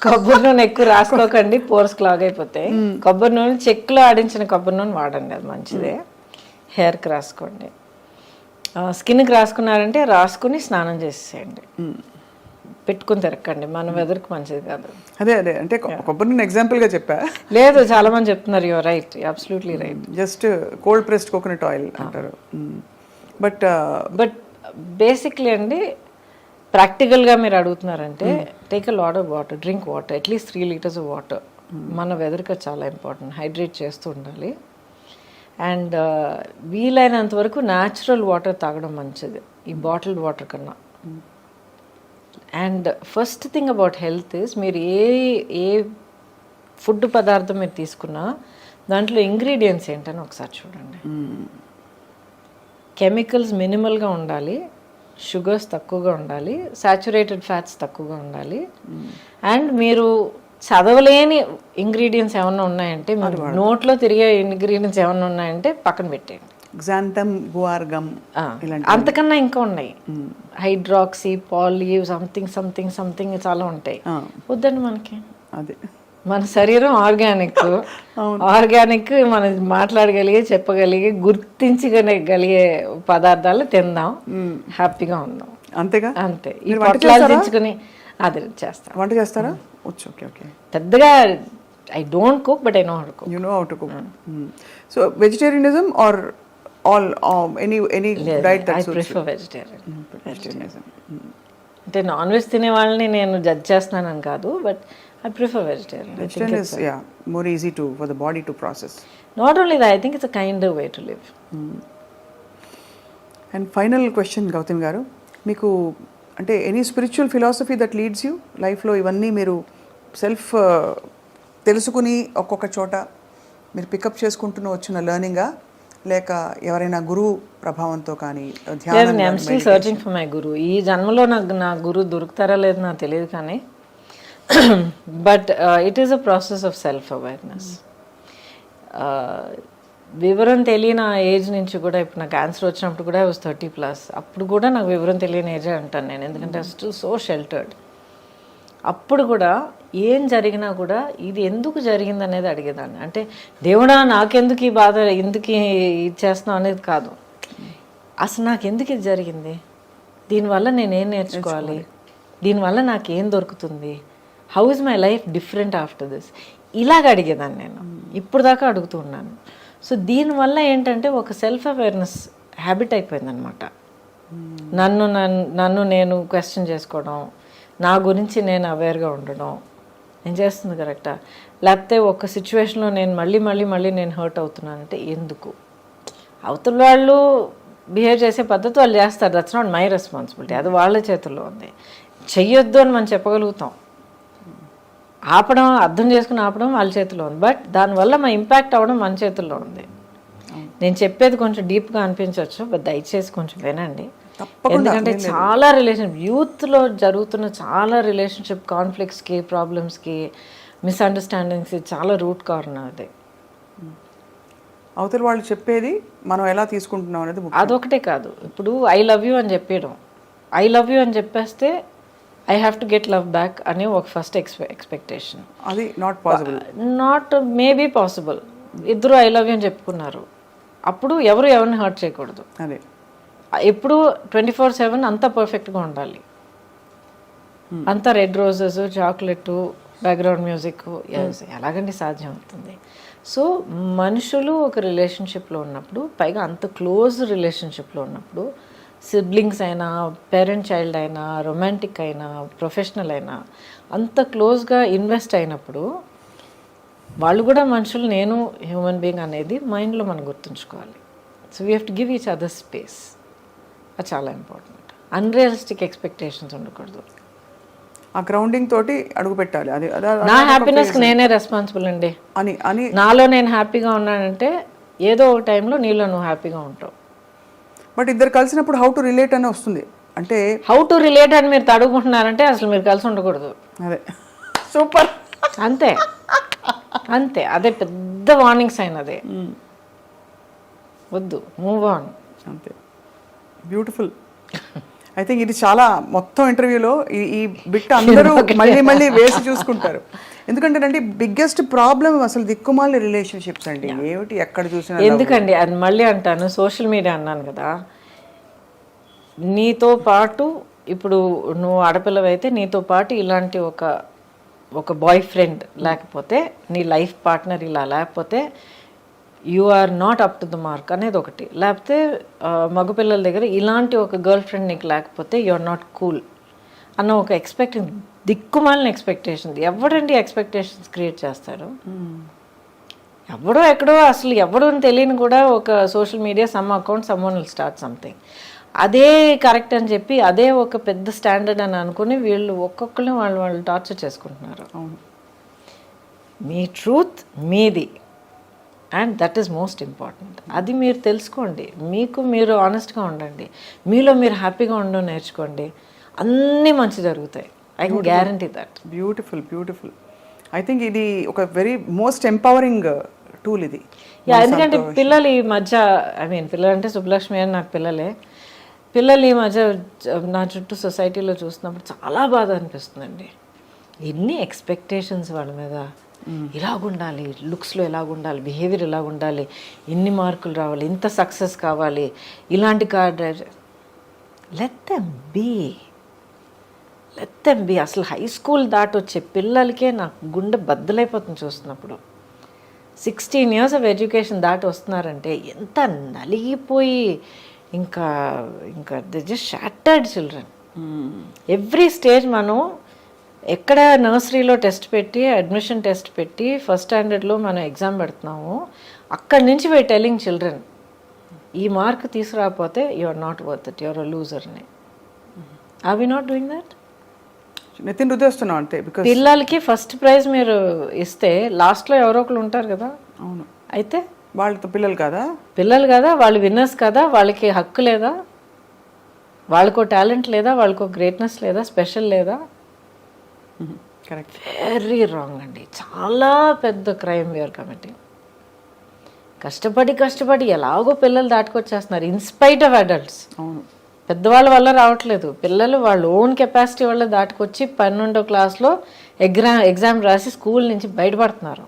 కొబ్బరి నూనె ఎక్కువ రాసుకోకండి, పోర్స్ క్లాగ్ అయిపోతాయి. కొబ్బరి నూనె చెక్కులో ఆడించిన కొబ్బరి నూనె వాడండి, అది మంచిదే. హెయిర్కి రాసుకోండి. స్కిన్కి రాసుకున్నారంటే రాసుకుని స్నానం చేసేయండి, పెట్టుకుని తిరగండి. మన వెదర్కి మంచిది కాదు. అదే అంటే కొబ్బరి నూనె ఎగ్జాంపుల్గా చెప్పా. లేదు, చాలా మంది చెప్తున్నారు. You're right, absolutely right. Just cold pressed coconut oil అంటారు. బట్ బేసిక్లీ అండి, ప్రాక్టికల్గా మీరు అడుగుతున్నారంటే take a lot of water, drink water, at least 3 liters of water. మన వెదర్కి చాలా ఇంపార్టెంట్, హైడ్రేట్ చేస్తూ ఉండాలి. అండ్ వీలైనంత వరకు న్యాచురల్ వాటర్ తాగడం మంచిది ఈ బాటిల్డ్ వాటర్ కన్నా. And first thing about health is, మీరు ఏ ఫుడ్ పదార్థం మీరు తీసుకున్నా దాంట్లో ఇంగ్రీడియంట్స్ ఏంటని ఒకసారి చూడండి. కెమికల్స్ మినిమల్గా ఉండాలి, షుగర్స్ తక్కువగా ఉండాలి, సాచురేటెడ్ ఫ్యాట్స్ తక్కువగా ఉండాలి. అండ్ మీరు చదవలేని ఇంగ్రీడియంట్స్ ఏమన్నా ఉన్నాయంటే, మీరు నోట్లో తిరిగే ఇంగ్రీడియంట్స్ ఏమన్నా ఉన్నాయంటే పక్కన పెట్టేయండి. గ్జాంతమ్, గువార్ గమ్, అంతకన్నా ఇంకా ఉన్నాయి. హైడ్రాక్సీ, పాలీ, సంథింగ్ చాలా ఉంటాయి. వద్దండి మనకి. అదే మన శరీరం ఆర్గానిక్ మనం మాట్లాడగలిగే, చెప్పగలిగే, గుర్తించగలిగే పదార్థాలు తిందాం, హ్యాపీగా ఉందాం. అంతేగా? అంతే. ఈ పొట్లాదించుకుని అది చేస్తాం. వంట చేస్తారా? ఓకే. పెద్దగా I don't cook, but I know how to cook. You know how to cook. So vegetarianism or all any diet that suits? I prefer vegetarianism. అంటే నాన్ వెజ్ తినే వాళ్ళని నేను జడ్జ్ చేస్తున్నానని కాదు, but I prefer vegetarian. Vegetarian is more easy for the body to process. Not only that, I think it's a kinder way to live. And final question, Gautam garu, meeku ante any spiritual philosophy that leads you life lo ivanni meeru self telusukuni okkoka chota meer pick up cheskuntunna vachina learning a లేక ఎవరైనా గురువు ప్రభావంతో కానీ ధ్యానం? I'm still searching for my guru. ఈ జన్మలో నాకు నా గురువు దొరుకుతారా లేదు నాకు తెలియదు, కానీ but it is a process of self awareness. వివరం తెలియని ఆ ఏజ్ నుంచి కూడా, ఇప్పుడు నాకు క్యాన్సర్ వచ్చినప్పుడు కూడా I was 30+. అప్పుడు కూడా నాకు వివరం తెలియని ఏజే అంటాను నేను, ఎందుకంటే స్టిల్ సో షెల్టర్డ్. అప్పుడు కూడా ఏం జరిగినా కూడా ఇది ఎందుకు జరిగింది అనేది అడిగేదాన్ని. అంటే దేవుడా నాకెందుకు ఈ బాధ, ఎందుకు ఇచ్చేస్తున్నావు అనేది కాదు, అసలు నాకు ఎందుకు ఇది జరిగింది, దీనివల్ల నేనేం నేర్చుకోవాలి, దీనివల్ల నాకేం దొరుకుతుంది, how is my life different after this, ఇలాగ అడిగేదాన్ని నేను. ఇప్పుడు దాకా అడుగుతూ ఉన్నాను. సో దీనివల్ల ఏంటంటే ఒక సెల్ఫ్ అవేర్నెస్ హ్యాబిట్ అయిపోయిందనమాట. నన్ను నేను క్వశ్చన్ చేసుకోవడం, నా గురించి నేను అవేర్గా ఉండడం, నేను చేస్తుంది కరెక్టా, లేకపోతే ఒక సిచ్యువేషన్లో నేను మళ్ళీ నేను హర్ట్ అవుతున్నానంటే ఎందుకు, అవతల వాళ్ళు బిహేవ్ చేసే పద్ధతి వాళ్ళు చేస్తారు, దట్స్ నాట్ మై రెస్పాన్సిబిలిటీ, అది వాళ్ళ చేతుల్లో ఉంది. చెయ్యొద్దు అని మనం చెప్పగలుగుతాం, ఆపడం అర్థం చేసుకుని ఆపడం వాళ్ళ చేతిలో ఉంది, బట్ దానివల్ల మా ఇంపాక్ట్ అవ్వడం మన చేతుల్లో ఉంది. నేను చెప్పేది కొంచెం డీప్గా అనిపించవచ్చు, బట్ దయచేసి కొంచెం వినండి. ఎందుకంటే చాలా యూత్లో జరుగుతున్న చాలా రిలేషన్షిప్ కాన్ఫ్లిక్ట్స్కి, ప్రాబ్లమ్స్కి, మిస్అండర్స్టాండింగ్స్కి చాలా రూట్ కారణం అది. అవతల వాళ్ళు చెప్పేది మనం ఎలా తీసుకుంటున్నాం అనేది అదొకటే కాదు, ఇప్పుడు ఐ లవ్ యూ అని చెప్పడం, ఐ లవ్ యూ అని చెప్పేస్తే I have to get love back అనే ఒక ఫస్ట్ ఎక్స్పెక్టేషన్. అది not possible. Not maybe possible. ఇద్దరు ఐ లవ్ యూ అని చెప్పుకున్నారు, అప్పుడు ఎవరు ఎవరిని హర్ట్ చేయకూడదు. అదే ఎప్పుడు 24/7 అంతా పర్ఫెక్ట్గా ఉండాలి, అంతా red roses, chocolate, background music, ఎలాగండి సాధ్యం అవుతుంది? సో మనుషులు ఒక రిలేషన్షిప్లో ఉన్నప్పుడు, పైగా అంత క్లోజ్ రిలేషన్షిప్లో ఉన్నప్పుడు, సిబ్లింగ్స్ అయినా, పేరెంట్ చైల్డ్ అయినా, రొమాంటిక్ అయినా, ప్రొఫెషనల్ అయినా, అంత క్లోజ్గా ఇన్వెస్ట్ అయినప్పుడు వాళ్ళు కూడా మనుషులు, నేను హ్యూమన్ బీయింగ్ అనేది మైండ్లో మనం గుర్తుంచుకోవాలి. So we have to give each other space. అది చాలా ఇంపార్టెంట్. అన్రియలిస్టిక్ ఎక్స్పెక్టేషన్స్ ఉండకూడదు. ఆ గ్రౌండింగ్ తోటి అడుగు పెట్టాలి. అది నా హ్యాపీనెస్కి నేనే రెస్పాన్సిబుల్ అండి అని అని నాలో నేను హ్యాపీగా ఉన్నానంటే ఏదో ఒక టైంలో నీలో నువ్వు హ్యాపీగా ఉంటావు. బట్ ఇద్దరు కలిసినప్పుడు హౌ టు రిలేట్ అని వస్తుంది. అంటే హౌ టు రిలేట్ అని మీరు తడుగుకుంటున్నారంటే అసలు మీరు కలిసి ఉండకూడదు. అదే సూపర్. అంతే అంతే, అదే పెద్ద వార్నింగ్ సైన్. అదే వద్దు, మూవ్ ఆన్. అంతే. బ్యూటిఫుల్. ఐ థింక్ ఇది చాలా మొత్తం ఇంటర్వ్యూలో ఈ బిట్ అందరూ మళ్ళీ మళ్ళీ వేసి చూసుకుంటారు. ఎందుకంటే బిగ్గెస్ట్ ప్రాబ్లం అసలు దిక్కుమాలిన రిలేషన్షిప్స్ అండి. ఏమిటి ఎక్కడ చూసినా. ఎందుకండి అది మళ్ళీ అంటాను, సోషల్ మీడియా అన్నాను కదా, నీతో పాటు ఇప్పుడు నువ్వు ఆడపిల్లవైతే నీతో పాటు ఇలాంటి ఒక బాయ్ ఫ్రెండ్ లేకపోతే, నీ లైఫ్ పార్ట్నర్ ఇలా లేకపోతే you are not up to the mark అనేది ఒకటి. లేకపోతే మగపిల్లల దగ్గర ఇలాంటి ఒక గర్ల్ ఫ్రెండ్ నీకు లేకపోతే యు ఆర్ నాట్ కూల్ అన్న ఒక దిక్కుమాలిన ఎక్స్పెక్టేషన్. ఎవడండి ఎక్స్పెక్టేషన్స్ క్రియేట్ చేస్తారు? ఎవడో ఎక్కడో అసలు ఎవడో తెలియని కూడా ఒక social media some account some one will start something, అదే కరెక్ట్ అని చెప్పి అదే ఒక పెద్ద స్టాండర్డ్ అని అనుకుని వీళ్ళు ఒక్కొక్కరిని వాళ్ళు టార్చర్ చేసుకుంటున్నారు. మీ ట్రూత్ మీది, and that is most important. అది మీరు తెలుసుకోండి, మీకు మీరు ఆనెస్ట్గా ఉండండి, మీలో మీరు హ్యాపీగా ఉండడం నేర్చుకోండి, అన్నీ మంచి జరుగుతాయి. I can guarantee that. Beautiful beautiful. I think ఇది ఒక వెరీ మోస్ట్ ఎంపవరింగ్ టూల్ ఇది. ఎందుకంటే పిల్లలు ఈ మధ్య, పిల్లలు అంటే సుబ్బలక్ష్మి అని నాకు పిల్లలు ఈ మధ్య నా చుట్టూ సొసైటీలో చూస్తున్నప్పుడు చాలా బాధ అనిపిస్తుందండి. ఎన్ని ఎక్స్పెక్టేషన్స్ వాళ్ళ మీద, ఇలాగుండాలి, లుక్స్లో ఎలాగుండాలి, బిహేవియర్ ఎలాగుండాలి, ఇన్ని మార్కులు రావాలి, ఇంత సక్సెస్ కావాలి, ఇలాంటి car drive. Let them be. అసలు హై స్కూల్ దాటి వచ్చే పిల్లలకే నాకు గుండె బద్దలైపోతుంది చూస్తున్నప్పుడు. 16 years ఆఫ్ ఎడ్యుకేషన్ దాటి వస్తున్నారంటే ఎంత నలిగిపోయి, ఇంకా the just shattered children. Every stage మనం ఎక్కడ నర్సరీలో టెస్ట్ పెట్టి, అడ్మిషన్ టెస్ట్ పెట్టి, ఫస్ట్ స్టాండర్డ్లో మనం ఎగ్జామ్ పెడుతున్నాము, అక్కడి నుంచి వీ టెల్లింగ్ చిల్డ్రన్, ఈ మార్క్ తీసుకురాకపోతే you are not worth it, you are a లూజర్ని. Are we not doing that? నితిన్ రుద్దేస్తున్నాం అంతే. బికాజ్ పిల్లలకి ఫస్ట్ ప్రైజ్ మీరు ఇస్తే లాస్ట్లో ఎవరో ఒకరు ఉంటారు కదా. అవును. అయితే వాళ్ళతో పిల్లలు కదా, వాళ్ళు విన్నర్స్ కదా, వాళ్ళకి హక్కు లేదా, వాళ్ళకో టాలెంట్ లేదా, వాళ్ళకో గ్రేట్నెస్ లేదా, స్పెషల్ లేదా? కరెక్ట్. వెరీ రాంగ్ అండి, చాలా పెద్ద క్రైమ్ వీఆర్ కమిటింగ్. కష్టపడి ఎలాగో పిల్లలు దాటుకొచ్చేస్తున్నారు ఇన్స్పైట్ ఆఫ్ అడల్ట్స్. అవును. పెద్దవాళ్ళ వల్ల రావట్లేదు, పిల్లలు వాళ్ళ ఓన్ కెపాసిటీ వల్ల దాటుకొచ్చి 12వ క్లాస్లో ఎగ్జామ్ రాసి స్కూల్ నుంచి బయటపడుతున్నారు.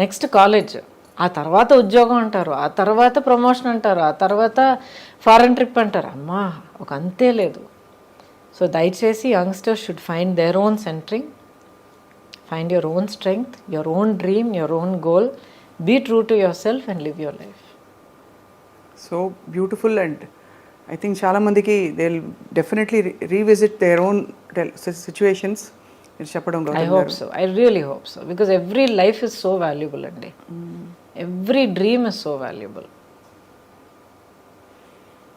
నెక్స్ట్ కాలేజ్, ఆ తర్వాత ఉద్యోగం అంటారు, ఆ తర్వాత ప్రమోషన్ అంటారు, ఆ తర్వాత ఫారెన్ ట్రిప్ అంటారు. అమ్మా ఒక అంతే లేదు. సో దయచేసి youngsters should find their own centering, find your own strength, your own dream, your own goal, be true to yourself and live your life. So beautiful. And I think చాలామందికి they will definitely revisit their own situations మీరు చెప్పడం. I hope so, I really hope so, because every life is so valuable అండి, every dream is so valuable.